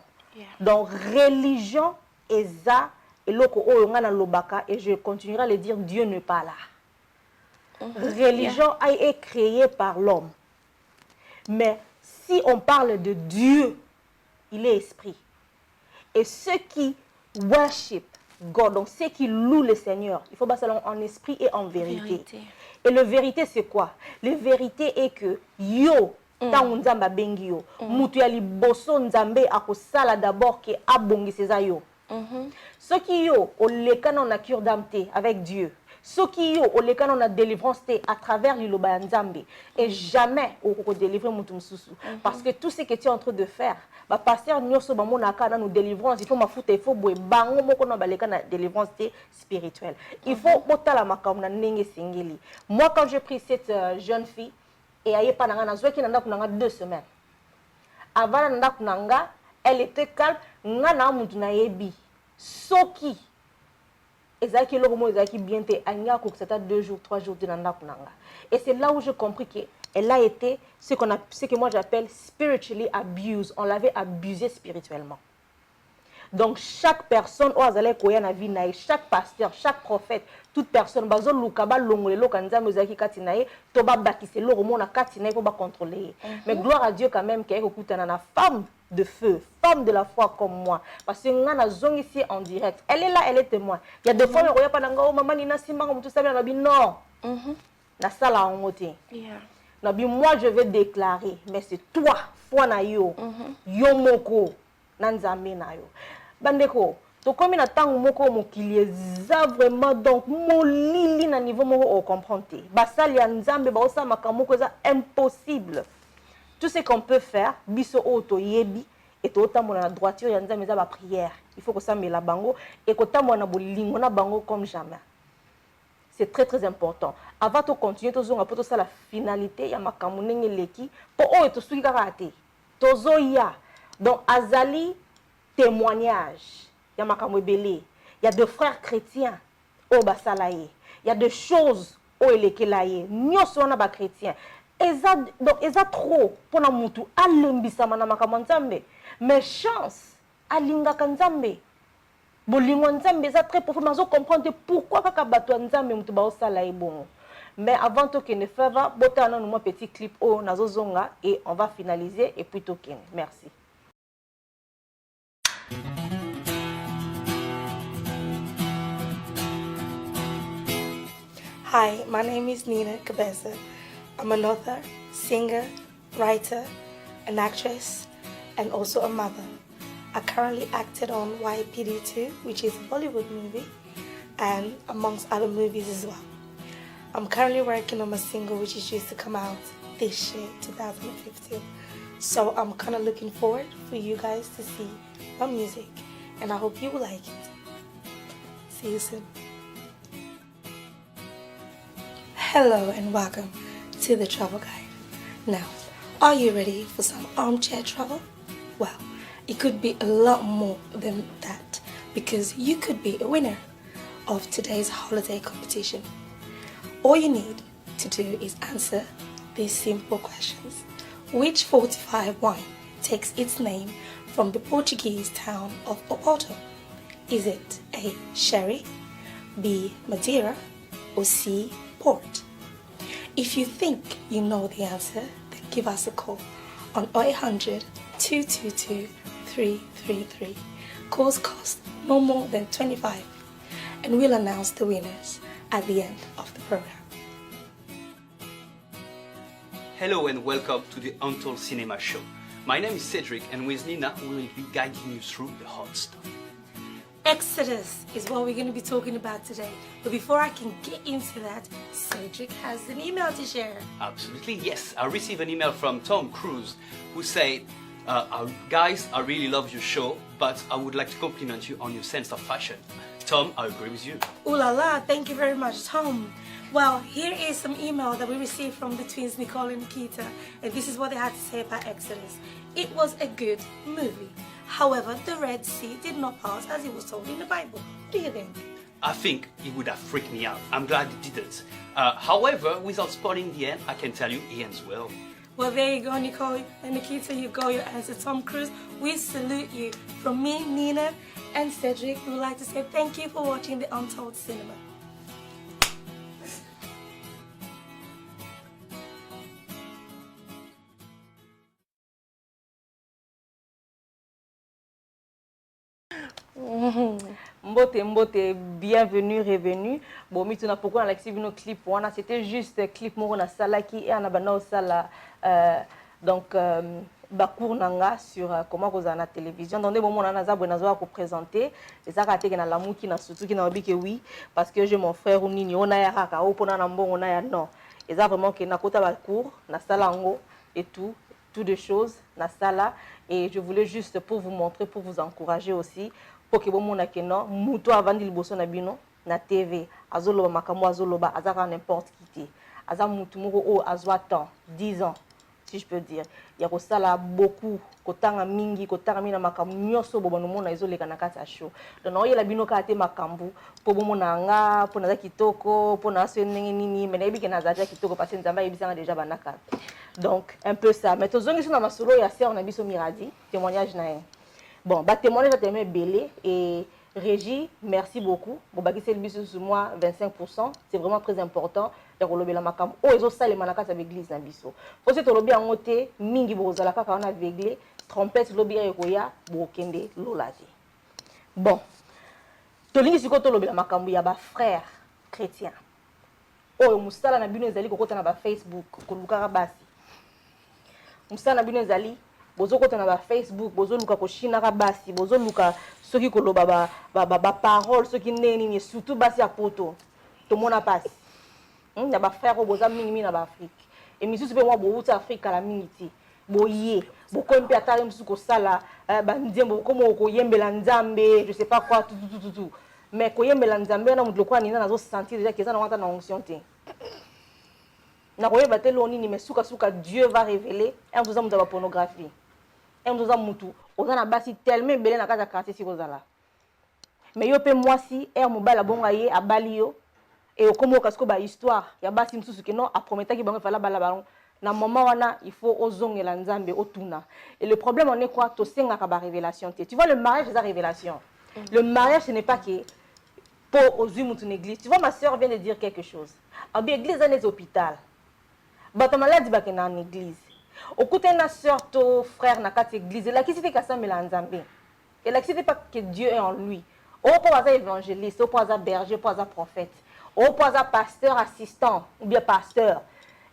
Donc religion eza eloko oyo nga na lobaka et je continuerai à le dire, Dieu n'est pas là. Religion a été créée par l'homme. Mais si on parle de Dieu, il est esprit. Et ceux qui worship God, donc ceux qui louent le Seigneur, il faut passer en esprit et en vérité. Et la vérité, c'est quoi? La vérité est que yo, tant nzamba bengi yo, mutu ya liboso nzambe akosala d'abord ke abongi seza yo. Ceux qui yo, au lekana on a cure d'âme avec Dieu. Ceux qui ont les canons de délivrance à travers le loba nzambe et jamais au délivrer mutu msusu parce que tout ce que tu es en train de faire ba pasteur nyoso ba mona kana nous délivrance il faut mafuta il faut boye bango moko na baleka na délivrance spirituelle il faut botala makambo na ndenge singeli. Moi quand j'ai pris cette jeune fille et aye pa nanga na zwa ki na ndaku nanga 2 semaines avant na ndaku nanga elle était calme nga na mutu na yebi soki ezaki loko mo ezaki bien te anya ko c'était 2 jours 3 jours de nanda kunanga. Et c'est là où j'ai compris que elle a été ce que moi j'appelle spiritually abused. On l'avait abusée spirituellement. Donc chaque personne au azale koya na vie na chaque pasteur, chaque prophète, toute personne bazo lukaba longolelo kanza mozaki katinae to ba bakise loko mo na katinae pour ba contrôler. Mais gloire à Dieu quand même qu'elle okutana na femme de feu, femme de la foi comme moi. Parce que nous avons ici en direct. Elle est là, elle est témoin. Il y a des fois, on ne pas oh maman, ni nasima comme tout ça, mais non. Na sala en moté. Moi, je vais déclarer, mais c'est toi, foi na yo, yo moko, nanzambe na yo. Bandeko, to comme na tango moko mokili za vraiment donc mon lili na niveau moko o comprendre. Basali ya nzambe ba osa makamoko za impossible. Tout ce qu'on peut faire, biso auto yebi et totamona na droiture ya nzambe za ba prière. Il faut que ça me la bango et que tamona bolingo na bango comme jamais. C'est très très important. Avant de continuer to zonga poto ça la finalité ya makambo ndenge leki po o to suki kaka te. Tozo ya. Donc azali témoignage ya makambo ebele. Il y a des frères chrétiens au basalaye. Il y a des choses au elekelaye. Nyoso na ba chrétien. Donc, eza trop pour na mutu alembisa mana makambo nzambe. Mais chance alinga kanzambe. bolingo nzambe eza très profond mazo comprendre pourquoi kaka bato nzambe mutu ba osala ebongo. Mais avant to kene feva botana no petit clip o nazozonga et on va finaliser et puis to kene. Merci. Hi, my name is Nina Kabeza. I'm an author, singer, writer, an actress, and also a mother. I currently acted on YPD2, which is a Bollywood movie, and amongst other movies as well. I'm currently working on my single, which is due to come out this year, 2015. So I'm kind of looking forward for you guys to see my music, and I hope you will like it. See you soon. Hello and welcome to the Travel Guide. Now, are you ready for some armchair travel? Well, it could be a lot more than that because you could be a winner of today's holiday competition. All you need to do is answer these simple questions. Which 45 wine takes its name from the Portuguese town of Oporto? Is it A. Sherry, B. Madeira, or C. Port? If you think you know the answer, then give us a call on 0800 222 333. Calls cost no more than 25, and we'll announce the winners at the end of the program. Hello and welcome to the Untold Cinema Show. My name is Cedric, and with Nina we will be guiding you through the hot stuff. Exodus is what we're going to be talking about today. But before I can get into that, Cedric has an email to share. Absolutely, yes. I received an email from Tom Cruise who said, guys, I really love your show, but I would like to compliment you on your sense of fashion. Tom, I agree with you. Ooh la la, thank you very much, Tom. Well, here is some email that we received from the twins Nicole and Nikita, and this is what they had to say about Exodus. It was a good movie. However, the Red Sea did not pass as it was told in the Bible. What do you think? I think it would have freaked me out. I'm glad it didn't. However, without spoiling the end, I can tell you it ends well. Well, there you go, Nicole and Nikita. You go, your answer. Tom Cruise, we salute you. From me, Nina, and Cedric, we would like to say thank you for watching the Untold Cinema. Mbote, bienvenue, revenu. Bon, mi tuna pourquoi on a activé nos clips. C'était juste clip mon na salaki et on a bana sala donc bakour nanga sur comment cause na télévision. Donc des moments on a zabwe na zo ko présenter et ça ka teke na lamu ki na surtout ki na obi que oui parce que j'ai mon frère ou nini on a ya ka o pona na mbongo na ya non. Et ça vraiment que na kota bakour na salango et tout de choses na sala et je voulais juste pour vous montrer pour vous encourager aussi. Pour que bon na keno muto avandi liboso na bino na TV azoloba makambo azoloba azaka n'importe qui te aza mutu moko o azwa temps 10 ans si je peux dire ya ko sala beaucoup kotanga mingi kotanga mina makambo nyoso bobono mona ezoleka na kati ya show donc oyela bino ka te makambo po bomona nga po na kitoko po na so ndenge nini mais na yebi ke na zaja kitoko parce que nzamba yebisanga déjà banaka donc un peu ça mais tozongi na masolo ya sœur na biso Miradi témoignage na bon, bah témoignage tellement belé et Régie, merci beaucoup. Bon, bah qui c'est le biso sur moi 25%, c'est vraiment très important. Et on la makam. Oh, ils ont ça les manakas avec l'église na biso. Faut c'est lobby en moté, mingi bozala ka on a véglé, trompette lobby ya koya, bo kende lolati. Bon. Tolingi siko to lobby la makambu ya ba frère chrétien. Oh, musala na bino ezali kokota na ba Facebook, ko lukaka basi. Musala na bino ezali bozo kota na ba Facebook bozo luka ko shina ka basi bozo luka soki ko loba ba parole soki neni ni surtout basi ya poto to mona passe na ba frère boza mingi na ba Afrique et misusu pe moi bo uta Afrique la mingi boye boko mpe atale msusu ko sala ba nzembo komo ko yembela nzambe je sais pas quoi tout mais ko yembela nzambe na mutu kwa nina nazo sentir déjà que ça na wata na onction te na ko yeba telo nini mais suka Dieu va révéler un vous amu la pornographie un vous amu mutu ozana basi tellement belé na kata quartier si kozala mais yo pe moi si er mobala bonga ye abali yo et okomo kasko ba histoire ya basi msusu ke non a prometa ki bango fala bala baron na moment wana il faut ozongela nzambe otuna et le problème on est quoi to senga ka ba révélation tu vois le mariage c'est la révélation Le mariage, ce n'est pas que pour aux humains une église. Tu vois, ma soeur vient de dire quelque chose. Ah bien, église, c'est un hôpital. Bah, ta malade, bah, qu'il y a une église. Au côté de ma soeur, ton frère, n'a pas d'église. Et là, qui c'était qu'à ça, mais là, et là, qui c'était pas que Dieu est en lui. Au pour avoir évangéliste, au pour avoir berger, au pour avoir prophète, au pour avoir pasteur, assistant, ou bien pasteur.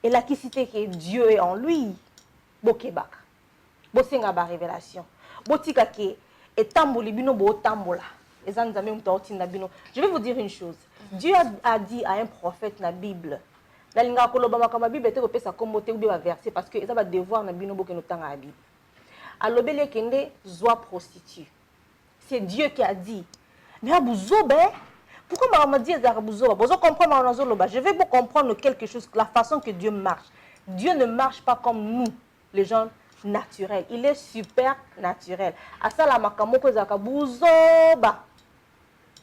Et là, qui c'était que Dieu est en lui. Bokebak. Bosenga ba révélation. Botika ke etamboli bino bo tambola. Ezanzame mtauti na bino. Je vais vous dire une chose. Dieu a dit à un prophète na Bible. La linga koloba makama Bible était kopesa kombote ou bien verset parce que ça va devoir na bino boke notanga la Bible. Alobele kende zwa prostitue. C'est Dieu qui a dit. Mais abouzobe, pourquoi maman dit abouzobe? Vous comprenez je vais vous comprendre quelque chose, la façon que Dieu marche. Dieu ne marche pas comme nous, les gens naturels. Il est super naturel. Asa la makamoko zaka bouzoba.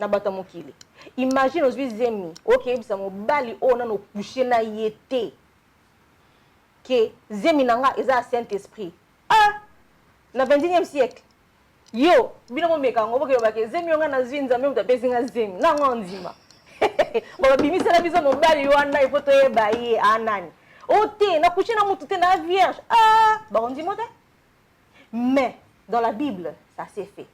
Na batamokili. Imagine aux zemi. OK, bisa mo bali ona no coucher na yete. Que zemi nanga eza Saint-Esprit. Ah, na 21e siècle. Yo, bino mo meka ngobo ke ba ke zemi nga na zwinza me mutapesi nga zemi. Na ngondima. Baba bimisa na biso mo bali wana ifoto ye ba ye anani. Ote, na coucher na mutu te na vierge. Ah, bah on dit moi. Mais dans la Bible, ça s'est fait.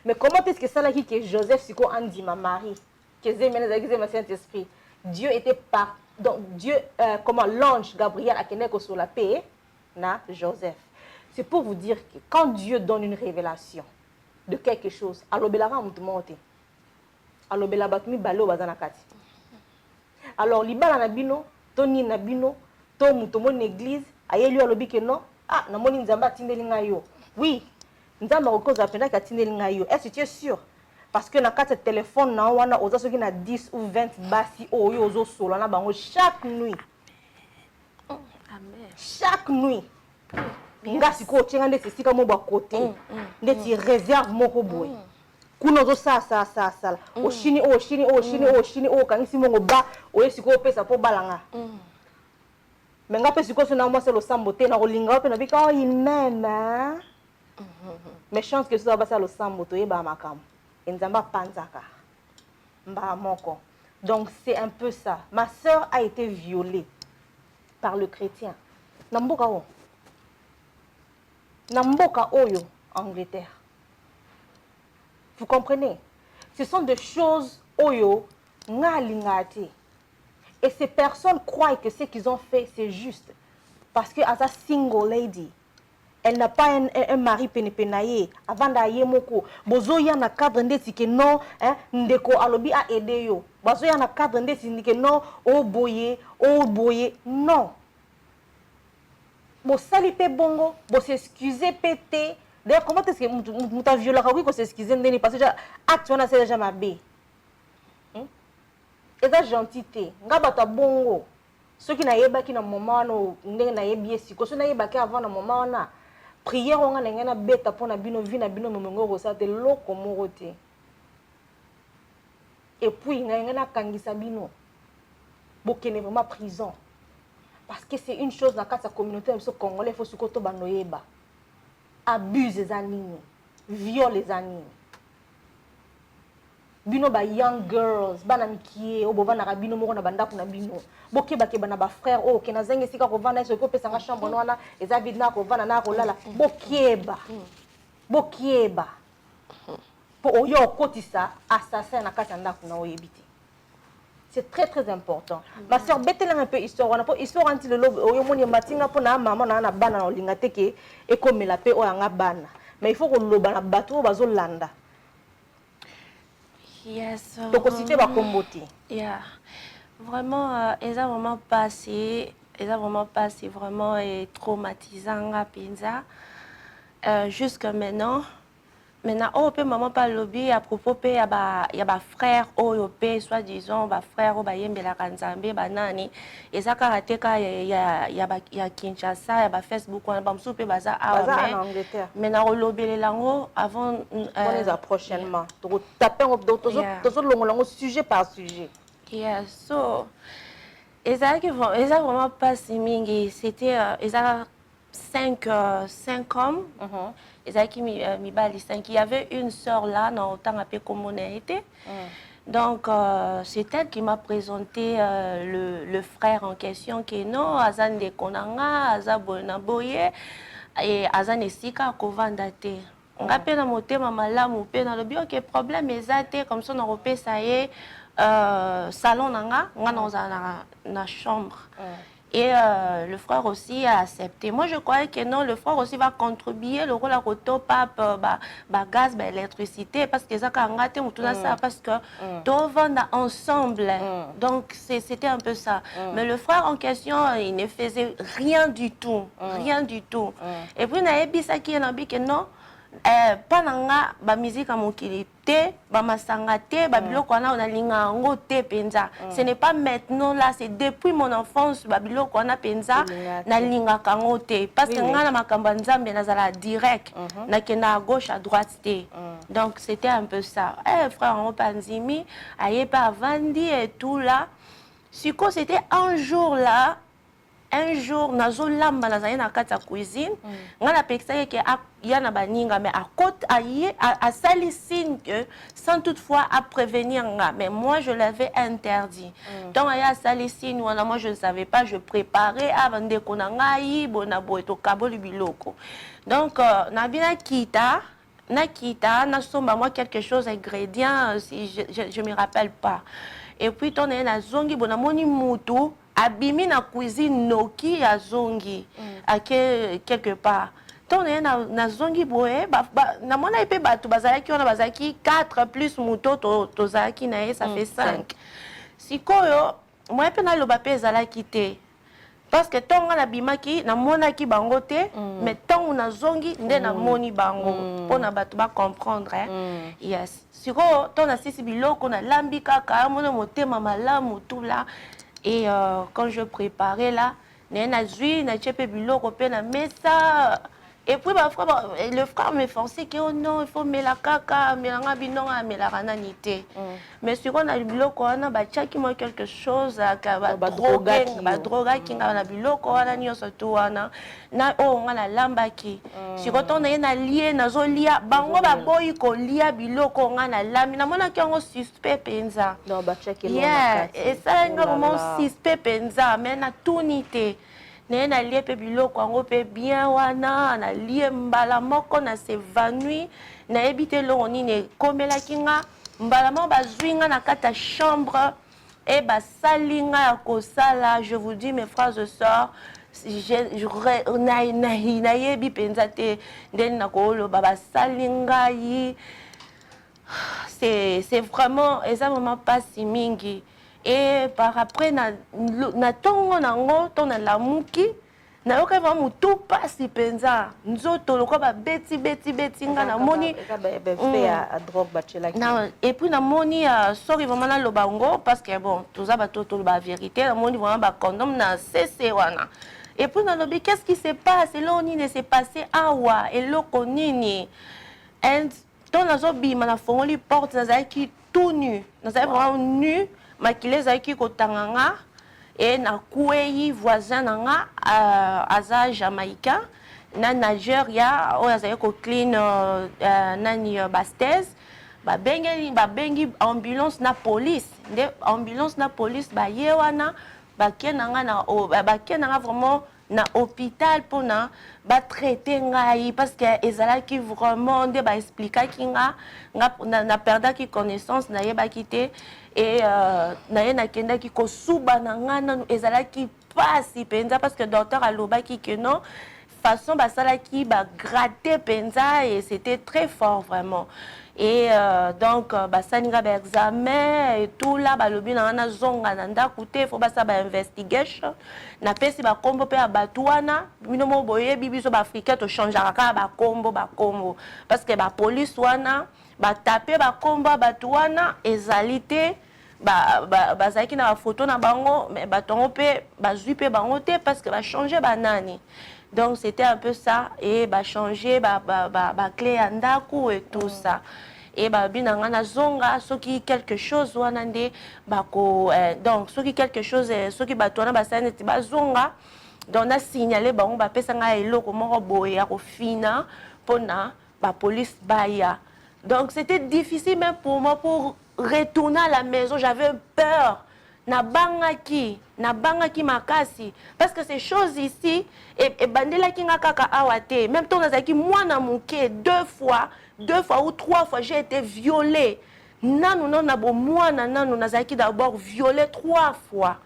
Mais comment est-ce que ça là qui que Joseph Siko Andi ma mari, que Zéménez ma Saint-Esprit, Dieu était par donc Dieu comment l'ange Gabriel a keneko sur la paix na Joseph. C'est pour vous dire que quand Dieu donne une révélation de quelque chose, alobela ra mutu monte. Alobela batumi balo bazana kati. Alors libala na bino, toni na bino, to mutu mon église, ayeli alobi que non, ah na moni nzamba tindeli ngayo. Oui, nzamba okoza pena ka tindeli ngayo. Est-ce que tu es sûr? Parce que na kati téléphone na wana oza soki na 10 ou 20 basi oyo ozo solo na bango chaque nuit. Amen. Chaque nuit. Nga siko tchenga ndeti sika mo ba côté. Ndeti réserve moko boy. Kuna zo sa. Oshini kangisi mongo ba oyesiko opesa po balanga. Mais nga pe siko so na moi c'est le sambo te na kolinga pe na bika oh il m'aime. Mais chance que ça va ça le sambo to yeba makam. Nzamba panzaka. Mba moko. Donc c'est un peu ça. Ma sœur a été violée par le chrétien. Namboka oyo, Angleterre. Vous comprenez? Ce sont des choses oyo, ngalingate. Et ces personnes croient que ce qu'ils ont fait, c'est juste. Parce que as a single lady, elle n'a pas un mari penepenaye. Avant d'aller moko, bozo ya na cadre ndesi que non, hein, ndeko alobi a aidé yo. Bozo ya na cadre ndesi que non, oh boye, non. Bo sali pe bongo, bo s'excuser pété. D'ailleurs, comment est-ce que muta viola ka ko s'excuser ndeni parce que acte on a c'est déjà mabé. Et ça gentillité. Nga bata bongo. Ceux qui na yeba ki na moment no ndenge na yebi esiko, ceux na yeba ki avant na moment na prière on nga na beta pona bino vi na bino momongo ko sa te loko moko te. Et puis nga na kangisa bino. Bokene vraiment prison. Parce que c'est une chose dans la communauté congolaise, il faut que tout banoyeba. Abuse les animaux, viole les animaux. Bino ba young girls, bana mikie, o bova na rabino moko na banda kuna bino. Bokeba ke bana ba frère o ke na zenge sika ko vanda so ko pesa nga chambre wana, eza bidna ko vanda na ko lala. Bokeba. Po oyo kotisa assassin na kata ndako na oyebiti. C'est très très important. Ma soeur, bêtez un peu histoire. On a pas histoire anti le lobe. Oyo moni matinga pour na maman na bana na lingate ke e comme la paix o nga bana. Mais il faut que loba na bateau bazo landa. Yes. Donc citer ba komboti. Yeah. Vraiment ils ont vraiment passé vraiment traumatisant à Pinza. Jusqu'à maintenant on peut maman pas lobby à propos il y a ba frère OYP soi-disant ba frère o ba yembela kanzambe banani et ça karateka il y a Kinshasa il y a ba Facebook on ba msupe baza en Angleterre mais na lobby lango avant on les a prochainement donc taper toujours longo sujet par sujet. Yeah, so ils a vraiment pas si mingi c'était cinq hommes. Il y avait une sœur là, dans autant appelé communauté. Donc, c'est elle qui m'a présenté le frère en question qui est non, Azan de Konanga, Azan Bonaboye et Azan Esika Kovandate. On rappelle dans mon thème, malamu pe dans le bio que problème est comme ça on repère ça y est salon nanga, on dans la chambre. Et le frère aussi a accepté. Moi, je croyais que non, le frère aussi va contribuer le rôle à roto, pape, gaz, électricité, parce que ça, parce que tout va ensemble. Donc, c'était un peu ça. Mais le frère en question, il ne faisait rien du tout. Rien du tout. Et puis, il y a ça qui est que non. Pananga ba musique à mon kilité ba masangate ba biloko wana on a linga ngo te penza. Ce n'est pas maintenant là, c'est depuis mon enfance ba biloko wana penza na linga kango te parce que ngana makamba nzambe nazala direct na kena à gauche à droite te. Donc c'était un peu ça. Frère on panzimi aye pas vandi et tout là. Siko c'était un jour là. Un jour, nazo lamba nazali na kati ya cuisine, ngana pekisa ke yana baninga mais à côté à sali signe que sans toutefois à prévenir nga, mais moi je l'avais interdit. Donc aya sali signe wana moi je ne savais pas, je préparais avant de konanga yi bona boeto kaboli biloko. Donc na bina kita na somba moi quelque chose ingrédient si je me rappelle pas. Et puis ton na zongi bona moni mutu abimi na cuisine noki ya zongi quelque part. Ton na zongi boye na mona ipe batu bazalaki ona bazaki 4 plus muto to zaki na ça fait 5. Sikoyo moi pe na loba pe zalaki te. Parce que tonga na bimaki na mona ki bango te mais tonga na zongi nde na moni bango pona batu ba comprendre yes. Sikoyo ton na sisi biloko na lambi kaka mona motema malamu tout là. Et quand je préparais là, et puis le frère me forçait que oh non, il faut mettre la caca, mettre la binon, mettre la rananité. Mais sur on a le biloko, on a bâti moi quelque chose, droga qui a le biloko, on a ni surtout na oh on a lambaki. Sur on a na lié, na zolia, bango ba boy ko lia biloko on a lamina, mona qui on suspect penza. Non bâti qui yeah, et ça on a vraiment suspect penza, mais na tout nité. Na lié pe biloko ngo pe bien wana na lié mbala moko na s'évanouit na ebité lo nini komela kinga mbala mo bazwinga na kata chambre et ba salinga ya kosala. Je vous dis mes frères et sœurs, na yebi penza te ndeni na ko lo ba salinga yi c'est vraiment exactement pas si mingi. Et par après na tongo nango ton na lamuki na yoka vraiment tout passe penza nzoto loko ba beti nga na moni à drogue bachela et puis na moni sorry vraiment na lobango parce que bon tout ça ba tout ba vérité na moni vraiment ba condom na cc wana. Et puis na lobi qu'est-ce qui se passe et là ne s'est passé awa et loko nini and ton nazo bima na fongoli porte na zaki tout nu na zaki vraiment nu makile zaki kotanganga et na kueyi voisin nanga aza jamaïcain na Nigeria o azaki ko clean nani Bastez ba bengi ambulance na police nde ambulance na police ba yewana ba kenanga na ba kenanga vraiment na hôpital pour na ba traiter ngai parce que ezalaki vraiment nde ba expliquer kinga na perda ki connaissance na yeba kité. Et na kenda ki ko suba na ngana ezalaki pasi penza parce que docteur alobaki que non façon basala ki ba gratter penza et c'était très fort vraiment. Et donc basaninga ba examen et tout là balobi na ngana zonga na ndako te faut basa ba investigation na pesi ba kombo pe abatuana mino mo boye bibiso ba africain to changer ka ba kombo parce que ba police wana ba taper ba kombo abatuana ezalité bazaki na photo na bango mais batongo pe bazui pe bango te parce que ba changer banani. Donc c'était un peu ça et ba changer ba clé andako et tout ça. Et ba binanga na zonga soki quelque chose wana nde bako donc soki quelque chose soki batona basane ti bazonga Donc na signalé bango ba pesa nga eloko moko boye ya ko fina pona ba police baya. Donc c'était difficile même pour moi pour retourner à la maison, j'avais peur. Na bangaki makasi parce que ces choses ici et bandela ki nga kaka awate même temps nazaki mwana muke deux fois ou trois fois j'ai été violée. Nanu na bo mwana nanu nazaki d'abord violée 3 fois.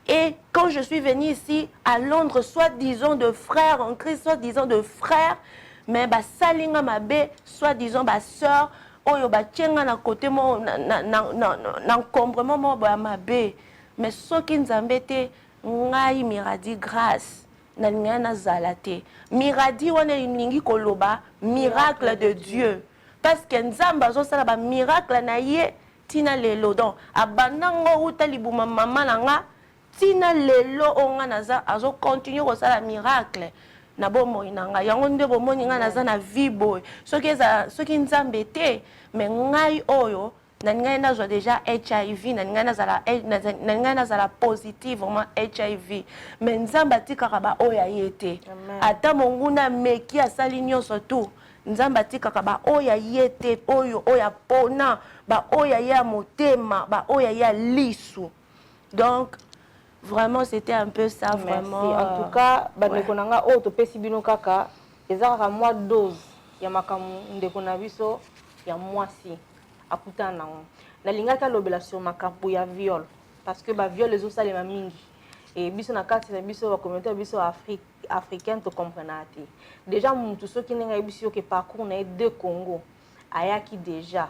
Et quand je suis venue ici à Londres, soi-disant de frères en Christ, soi-disant de frères, mais ba salinga mabe, soi-disant ba sœur, oyo ba tienga na côté mo na encombrement mo ba mabe. Mais ce qui nous embête, ngai miradi grâce na ngana zalate. Miradi wana ningi koloba miracle de Dieu. Parce que nzamba zo sala ba miracle na ye tina lelo donc abanango utalibuma mama nanga tina lelo onga naza azo continue ko sala miracle na bomo inanga yango nde bomoni nga naza na vie boy soki nzambe te mais ngai oyo na ngai nazwa déjà HIV na ngai nazala positive vraiment HIV mais nzambe atikaka ba oyo ayete ata monguna meki asali nyonso tu nzamba tikaka ba oya yete oyo pona ba oya ya motema ba oya ya lisu. Donc vraiment c'était un peu ça. Merci. Vraiment en tout cas bandeko nanga o to pesi bino kaka ezaka moi dose ya makamu ndeko na biso ya mwasi akutana nango na lingaka lobela sur makapu ya viol parce que ba viol ezo salema mingi et biso na kati na biso ba communauté biso africaine to comprendre te déjà mutu soki nenga biso que parcours na de Congo ayaki déjà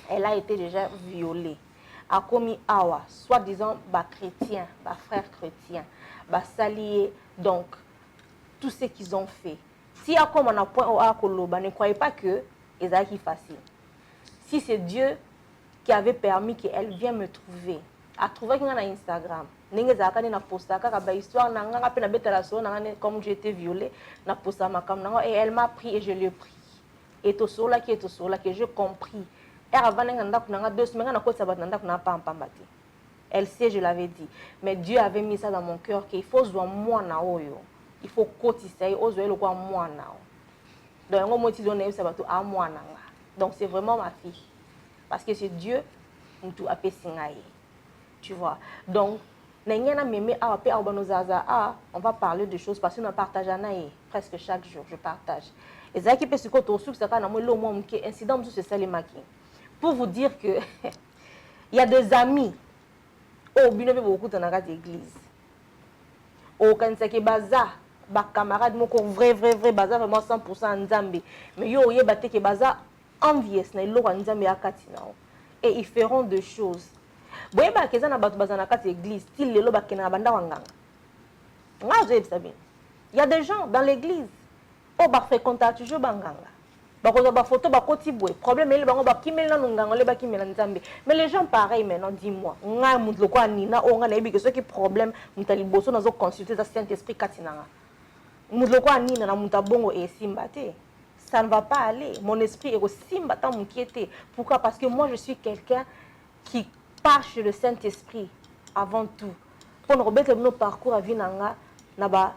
elle a été déjà violée a commis awa soi-disant ba chrétien ba frère chrétien ba salier donc tout ce qu'ils ont fait si a comme on a point au akoloba ne croyez pas que ezaki facile si c'est Dieu qui avait permis qu'elle vienne me trouver a trouvé qu'il y a Instagram ndenge zakani na posta kaka ba histoire nanga pe na betala so nanga comme j'ai été violée na posta makam nanga et elle m'a pris et je l'ai pris et to sola que je compris elle avant nanga nanga 2 semaines na ko sabat nanga na pambati elle sait je l'avais dit mais Dieu avait mis ça dans mon cœur qu'il faut zwa mwana oyo il faut kotisa et ozo le kwa mwana donc ngo moti donner sabato a mwana donc c'est vraiment ma fille parce que c'est Dieu mutu apesingaye. Tu vois. Donc, on va parler de choses parce qu'on partage presque chaque jour. Je partage. Et ça qui peut se incident pour vous dire que il y a des amis au binobe beaucoup dans l'église. Au kansaki baza, ba camarade moko vrai baza vraiment 100% nzambe. Mais yo yebate ke baza envious na ilo nzambe akati nao. Et ils feront des choses. Il y a des gens dans l'église qui fréquentent toujours banganga. Mais les gens pareil maintenant, dis-moi. Ce qui est problème, consulter le Saint-Esprit. Ça ne va pas aller. Mon esprit est aussi m'inquiété. Pourquoi? Parce que moi je suis quelqu'un qui part chez le Saint-Esprit avant tout. Pour nous remettre nos parcours à Vinanga, naba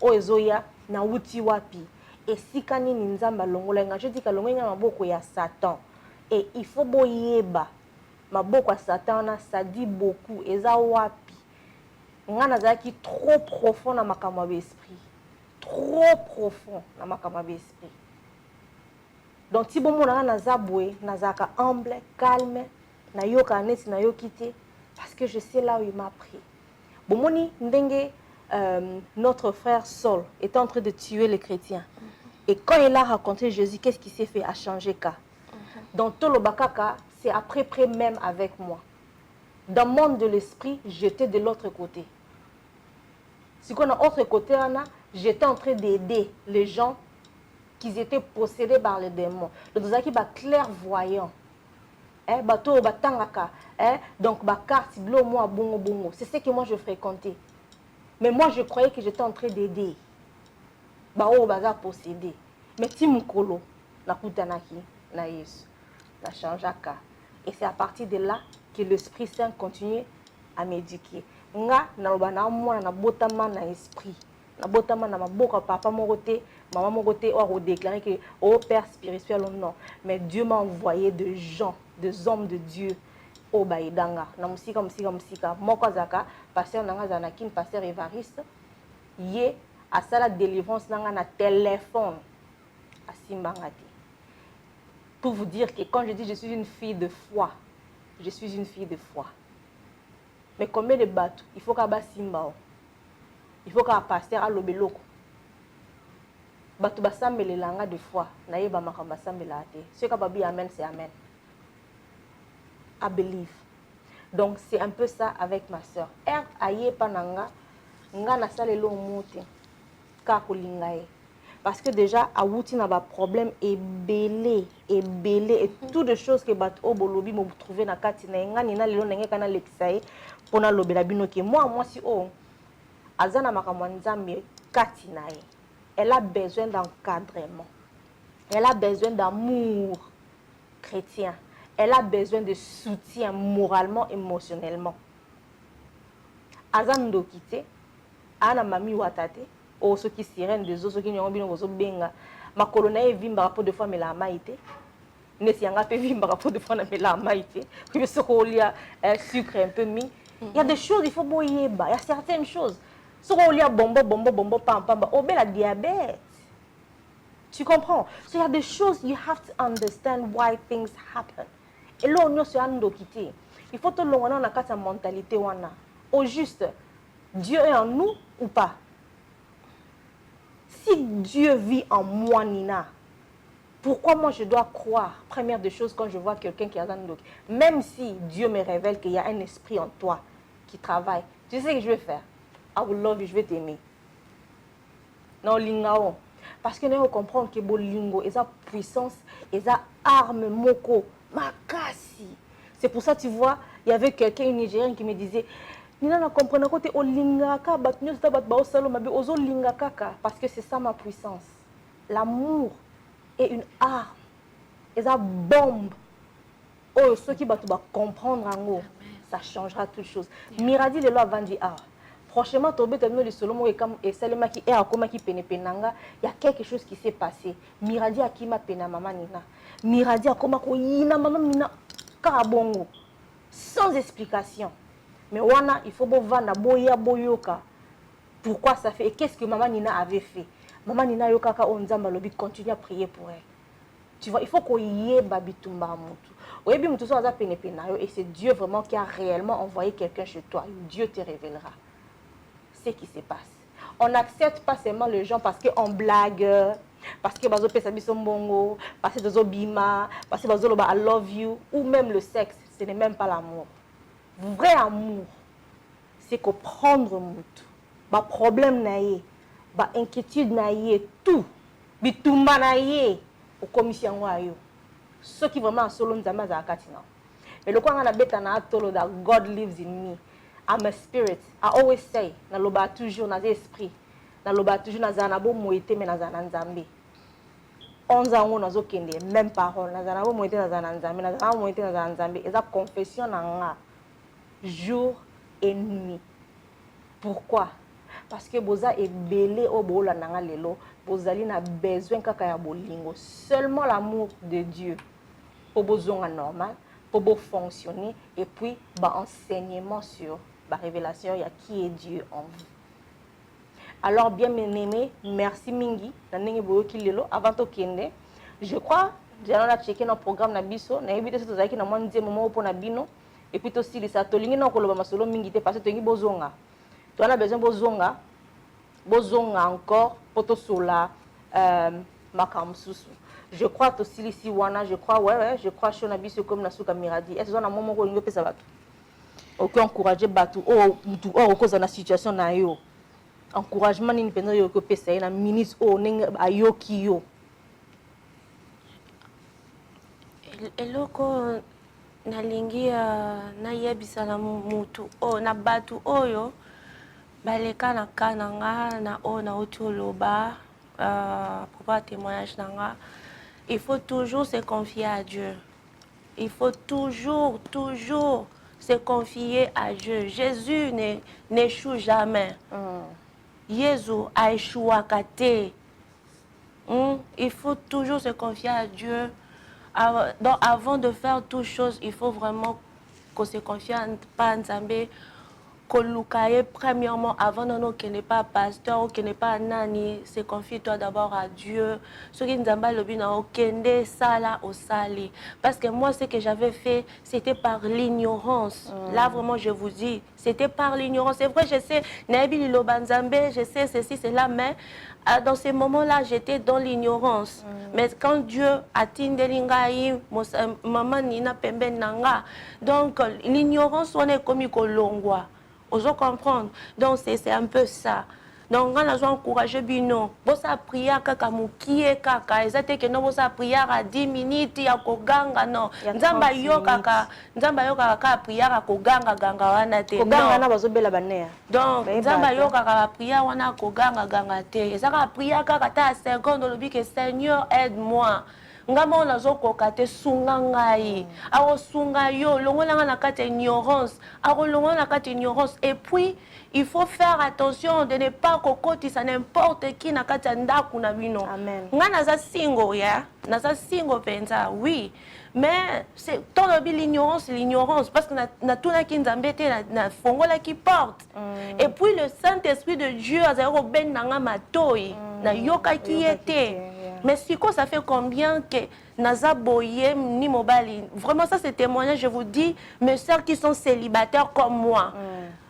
oezoya na uti wapi. Et si kani ninzamba longolenga, je dis que longolenga maboko ya Satan. Et il faut boyeba maboko ya Satan, ça dit beaucoup. Eza wapi. Ngana zaki trop profond na makamwa esprit. Trop profond na makamwa esprit. Donc si bon mona na zabwe, na zaka humble, calme. Na yo kanesi na yo quitté parce que je sais là où il m'a pris. Bomoni ndenge notre frère Saul était en train de tuer les chrétiens. Et quand il a rencontré Jésus, qu'est-ce qui s'est fait? A changé ka. Dans Tolo Bakaka, c'est après même avec moi. Dans le monde de l'esprit, j'étais de l'autre côté. Si qu'on a autre côté, j'étais en train d'aider les gens qui étaient possédés par les démons. Le dosaki ba clairvoyant. Bateau batangaka, donc carte bleu moi bongo. C'est ce que moi je fréquentais. Mais moi je croyais que j'étais en train d'aider. Baza possédé. Mais timukolo na kutanaki na Yesu na changeaka. Et c'est à partir de là que l'Esprit Saint continue à m'éduquer. nga naloba na mwana na botama na esprit na botama na maboka papa moko te maman moko te o déclarer que au père spirituel ou non, mais Dieu m'a envoyé de gens, des hommes de Dieu au baidanga na musika moko azaka pasteur nanga zanakin pasteur Évariste ye asala délivrance nanga na téléphone asimbanga te. Pour vous dire que quand je dis je suis une fille de foi, je suis une fille de foi. Mais combien de bateaux il faut qu'à simba, il faut qu'à pasteur à l'obeloko. Bateau basambele langa de foi, naïe ba makamba sambela te. Ce qu'a babi amen c'est amen. I believe. Donc c'est un peu ça avec ma soeur. Aye pananga, nga na salelo mote, ka kolingaye. Parce que déjà, à Wouti, on a un problème et belé, et tout de choses que bat au bolobi me trouver na katina nga nina lelo nenge kana lekisai pona lobela bino ke moi si o azana makamwanzambe katina elle a besoin d'encadrement, elle a besoin d'amour chrétien, elle a besoin de soutien moralement, émotionnellement. Azando kite ana mami watate o ceux qui sirène des autres qui n'ont bien besoin benga ma colonne vimba rapport de fois mais la maïté ne si anga pe vimba rapport de fois mais la maïté que ce qu'il y a sucre un peu mis il y a des choses il faut boyer bas il y a certaines choses ce qu'il y a bombo pam au bel la diabète tu comprends so il y a des choses you have to understand why things happen et là on est sur ando quitter il faut te l'on a une mentalité wana au juste Dieu est en nous ou pas. Si Dieu vit en moi, Nina, pourquoi moi je dois croire, première des choses, quand je vois quelqu'un qui a un doc, même si Dieu me révèle qu'il y a un esprit en toi qui travaille, tu sais ce que je vais faire? I will love you, je vais t'aimer. Non, lingao. Parce que nous comprenons que bolingo, et sa puissance, et sa arme moko, makasi. C'est pour ça, tu vois, il y avait quelqu'un, une Nigérienne qui me disait, Nina na comprendre côté o lingaka bat news tabat ba osalo mabe ozo lingaka parce que c'est ça ma puissance. L'amour est une arme. Et ça bombe. Oh ceux qui bat ba comprendre en haut, ça changera toute chose. Miradi le loi vandi ah. Franchement tomber tellement de solo mo et Salema qui est à koma qui penepenanga, il y a quelque chose qui s'est passé. Miradi akima pena maman Nina. Miradi akoma ko yina maman Nina karabongo sans explication. Mais wana, il faut vendre boya boyoka. Pourquoi ça fait? Et qu'est-ce que maman Nina avait fait? Maman Nina yokaka onzamba lobi continue à prier pour elle. Tu vois, il faut qu'on y ait babitumba mutu. Oyebi mutu so aza pene penayo et c'est Dieu vraiment qui a réellement envoyé quelqu'un chez toi. Dieu te révélera ce qui se passe. On n'accepte pas seulement les gens parce qu'on blague, parce que bazo pesa biso mbongo, parce que bazo bima, parce que bazo loba I love you ou même le sexe, ce n'est même pas l'amour. Vrai amour, c'est que prendre mutu, ba problème naie, ba inquiétude naie, tout, bitumba naie, au commission wayo. Ceux qui vraiment solo nzama za katina. Et le quoi on a beta na tolo that God lives in me. I'm a spirit. I always say, na loba toujours na esprit, na loba toujours na zana bo moité mais na zana nzambe. 11 ans na zo kende même parole na zana bo moité na zana nzambe, na zana moité na zana nzambe. Et ça confession na nga. Jour et nuit. Pourquoi? Parce que boza est belé au bola nanga lelo, bozali na besoin kaka ya bolingo. Seulement l'amour de Dieu pour besoin normal, pour beau fonctionner et puis ba enseignement sur la révélation il y a qui est Dieu en vous. Alors bien aimé, merci mingi na ndenge boyo kilelo avant to kende. Je crois jana na checker notre programme na biso na éviter tout ça qui na moi ndie moment pour na bino. Et puis aussi les satolingi na koloba masolo mingi te parce que tengi bozonga. Tu as besoin bozonga encore pour to sola makamsusu. Je crois aussi ici wana, je crois ouais, je crois shona biso comme na suka miradi. Est-ce qu'on a moment ko lingo pesa batu. OK encourager batu mutu cause na situation na yo. Encouragement ni pena yo ko pesa na ministre ninga ayoki yo. Eloko nalingi na yebisa na mutu na batu oyo baleka na kananga na na otoloba pour témoignage nanga. Il faut toujours se confier à Dieu. Il faut toujours se confier à Dieu. Jésus n'échoue jamais. Jésus a échoué à Kate. Il faut toujours se confier à Dieu. Donc, avant de faire toute chose, il faut vraiment qu'on se confie pas en Nzambe. Kolukaye premièrement avant qui n'est pas pasteur ou qui n'est pas nani, se confie-toi d'abord à Dieu. Ce qui Nzamba lobi na okende sala au sali. Parce que moi ce que j'avais fait, c'était par l'ignorance. Là vraiment je vous dis, c'était par l'ignorance. C'est vrai, je sais Nabi Loba Nzambe, je sais ceci cela, mais dans ces moments-là, j'étais dans l'ignorance. Mais quand Dieu a tindelingai, maman nina pembe nanga, donc l'ignorance on est comme kolongwa. Osons comprendre. Donc, c'est un peu ça. Donc, quand on a encouragé Bino, vous avez prié kaka mukie kaka, ezate que non vous avez prié à 10 minutes ya koganga non. Nzamba yo kaka prié à koganga ganga wana te. Koganga na bazobela banea. Donc, nzamba yo kaka prié wana koganga ganga te. Ezaka prié kaka ta seconde lobi que Seigneur aide-moi. Ngamo nazo kokate sunga ngai awo sunga yo longola na kati ignorance awo longola na kati ignorance et puis il faut faire attention de ne pas kokotisa n'importe qui na kati ndaku na bino. Amen. Nga naza single ya naza single penza oui mais c'est tant l'ignorance parce que na tuna ki Nzambe te na fongola qui porte et puis le Saint-Esprit de Dieu azako ben nanga matoi na yoka ki était. Mais si ça fait combien que Naza Boye ni Mobali. Vraiment, ça c'est témoignage, je vous dis, mes soeurs qui sont célibataires comme moi.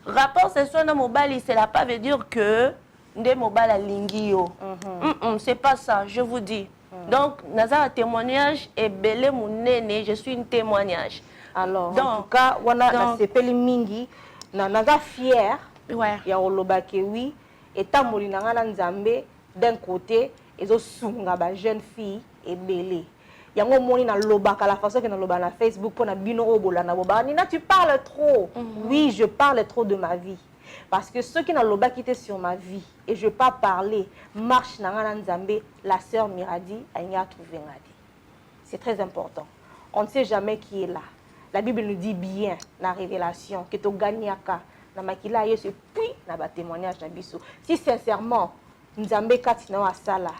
Rapport ce soir dans Mobali, cela pas veut dire que Nde Mobali a lingio. C'est pas ça, je vous dis. Donc, Naza un témoignage et belé mon néné, je suis une témoignage. Alors, donc, en tout cas, wana sepeli mingi, Naza fier. Ouais. Ya olobake oui, et tamoli nanga Nzambe d'un côté. Et aux sunga ba jeune fille et belé. Yango moni na lobaka la façon que na loba na Facebook pour na bino obola na boba. Nina tu parles trop. Oui, je parle trop de ma vie. Parce que ceux qui na loba qui étaient sur ma vie et je pas parler, marche na Nzambe, la sœur Miradi a trouvé ngadi. C'est très important. On ne sait jamais qui est là. La Bible nous dit bien la révélation que to gagnaka na makila yesu puis na ba témoignage na biso. Si sincèrement Nzambe kati na wasala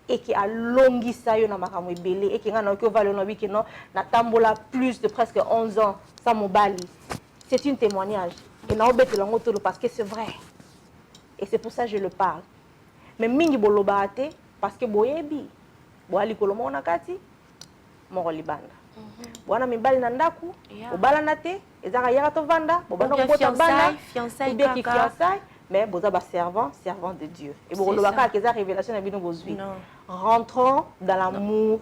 et qui a longi ça yo na makamwe belé et qui nga na ko valo na wiki non na tambola plus de presque 11 ans sans mobali. C'est un témoignage et na obete lango tolo parce que c'est vrai. Et c'est pour ça que je le parle. Mais mingi boloba ate parce que boyebi boali kolomo na kati mo libanda. Bwana mibali na ndaku obala na te ezaka yaka to vanda bobana ko bota bana fiançailles bien qui fiançailles. Mais vous avez servant de Dieu. Et vous avez la révélation de rentrons dans l'amour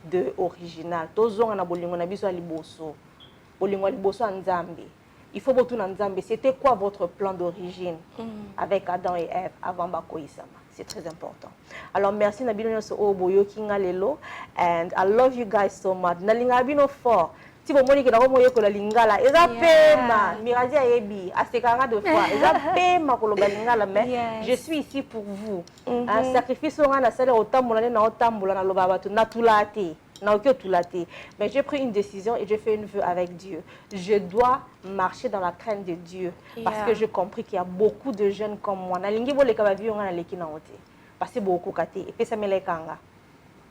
de original. Il faut que Nzambe. C'était quoi votre plan d'origine avec Adam et Ève avant Bakoïsama? C'est très important. Alors merci Nabino so oboyo kinga lelo and I love you guys so much. Nalinga bino fort. Si vous voulez que vous ayez la lingala, eza pema, Miradi a yebi, asekanga de fois, eza pema ko loba lingala, mais je suis ici pour vous. Un sacrifice on a sala otambola na otambola na loba batu na tulate, na okyo tulate. Mais j'ai pris une décision et j'ai fait une vœu avec Dieu. Je dois marcher dans la crainte de Dieu parce que j'ai compris qu'il y a beaucoup de jeunes comme moi. Na lingi bo le kabavi on a leki na ote. Parce que beaucoup kate et puis ça me lekanga.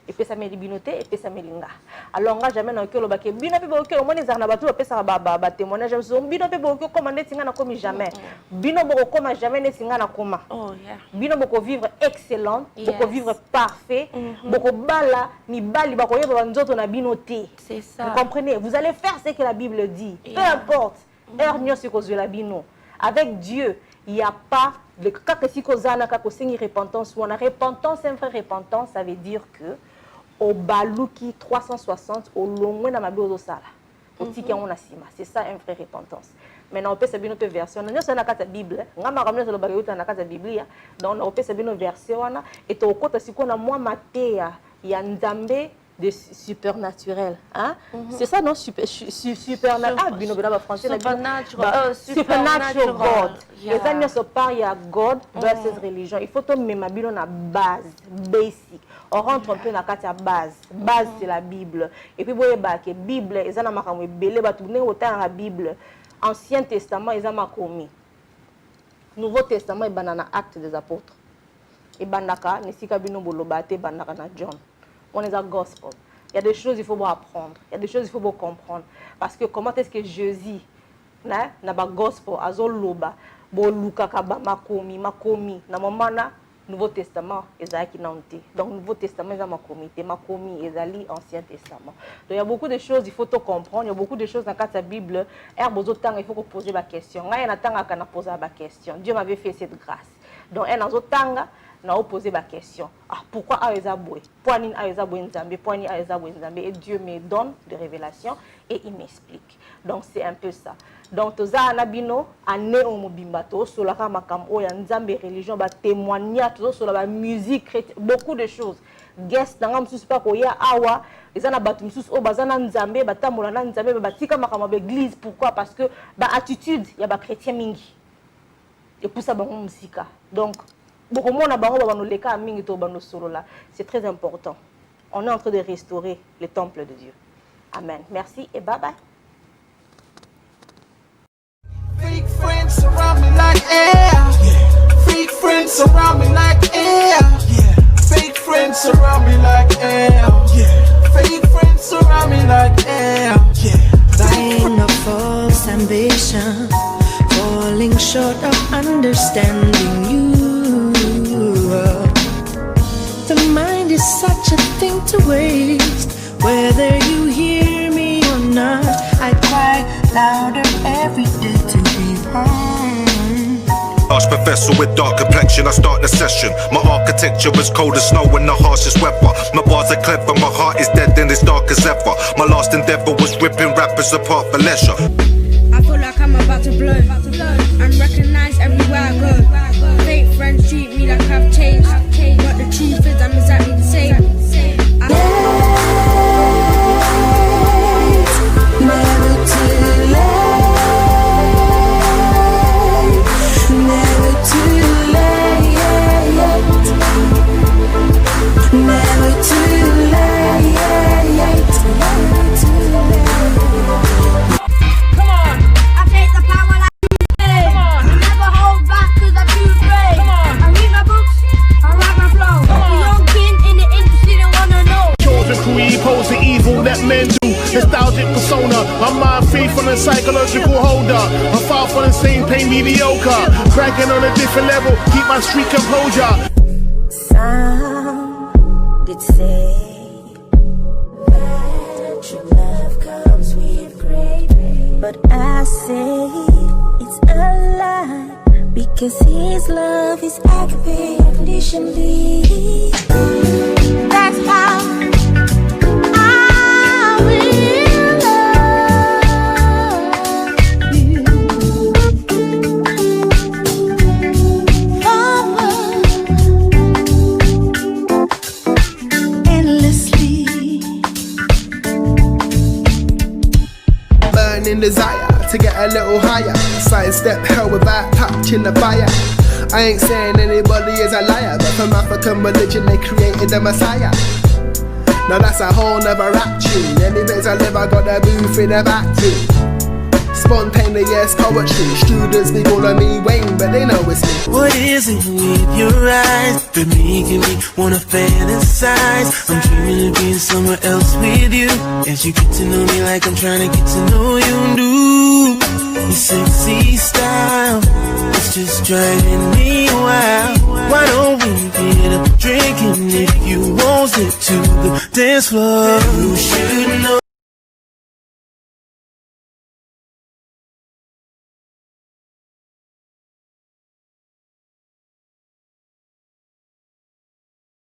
Et puis ça me libinoté et puis ça me linga. Alors on a jamais dans le baké bino pe boké au moins les arnabatu pe ça ba témoignage bino pe boké commander singa na komi jamais. Bino boko koma jamais ne singa na koma. Oh yeah. Bino boko vivre excellent, boko vivre parfait, boko bala ni bali bako yeba nzoto na binoté. C'est ça. Vous comprenez? Vous allez faire ce que la Bible dit. Peu importe. Heure nyo ce que la bino. Avec Dieu, il n'y a pas de cas que si kozana ka ko singi repentance ou on a repentance, c'est une vraie repentance, ça veut dire que au baluki 360 au long na mabi ozosala otiki on asima, c'est ça une vraie repentance. Maintenant on peut savoir notre version nous sommes na kata Bible ngama kamna so lobaka yuta na kata Biblia donc on peut savoir notre version wana et to kota sikona moi matea ya Nzambe de supernaturel hein c'est ça non supernatural ah bino bino français supernatural God les amis se parlent ya God versus religion il faut to même bino na base basic on rentre un peu dans la base c'est la Bible et puis boye ba que Bible ezana makamwe belé ba tourner autant la Bible Ancien Testament eza makomi. Nouveau Testament est banana acte des apôtres. Et bandaka nesika bino bolobate bandaka na John. On est à gospel. Il y a des choses il faut apprendre. Il y a des choses il faut comprendre parce que comment est-ce que Jésus na ba gospel azoloba bo lukaka ba makomi na mamana Nouveau Testament ezaki nanti. Donc Nouveau Testament eza makomi ezali Ancien Testament. Donc il y a beaucoup de choses il faut tout comprendre, il y a beaucoup de choses dans la Bible. Il faut poser la question. Dieu m'avait fait cette grâce. Donc na poser la question. Pourquoi Aezaboué? Et Dieu me donne des révélations et il m'explique. Donc c'est un peu ça. Donc toza anabino ane omobimba to solaka makambo ya nzambe religion ba témoignage to sola ba musique beaucoup de choses. Guest nanga msusu pa ko ya awa ezana batu msusu o bazana nzambe batamola na nzambe batika makambo ba église. Pourquoi? Parce que ba attitude ya ba chrétien mingi. Et pour ça bango musika. Donc c'est très important. On est en train de restaurer le temple de Dieu. Amen. Merci et bye bye. Fake friends surround me like air. Fake friends surround me like air. Fake friends surround me like air. Fake friends surround me like air. Dying of false ambition, falling short of understanding you. The mind is such a thing to waste. Whether you hear me or not, I cry louder every day to be home. Harsh professor with dark complexion, I start the session. My architecture is cold as snow in the harshest weather. My bars are clever, my heart is dead and it's dark as ever. My last endeavor was ripping rappers apart for leisure. I feel like I'm about to blow. I'm recognized everywhere I go. Fake friends treat me like I've changed. But the truth is I'm exactly the same. Never too late. Never too late. Never too late. Never too late. Come on, I take the power like you say. Come on, I never hold back 'cause I do pray. Come on, I read my books, I write my flow. The young king in the industry don't wanna know. Chosen crew pose the evil that men do. Nostalgic persona, my mind free from the psychological holder. I'm far from the same pain mediocre. Cracking on a different level, keep my street composure. Some did say that true love comes with great pain, but I say it's a lie, because his love is unconditionally. That's how I will love you. Endlessly. Burning desire to get a little higher. Sidestep hell without touching the fire. I ain't saying anybody is a liar, but from African religion they created the Messiah. Now that's a whole nother rap tune. Any place I live I got a booth in a vacuum. Spontaneous poetry. Students be calling me Wayne, but they know it's me. What is it with your eyes that making me wanna fantasize? I'm dreaming of being somewhere else with you. As you get to know me like I'm trying to get to know you do. Your sexy style, it's just driving me wild. Why don't we get up drinking if you want it to the dance floor? You should know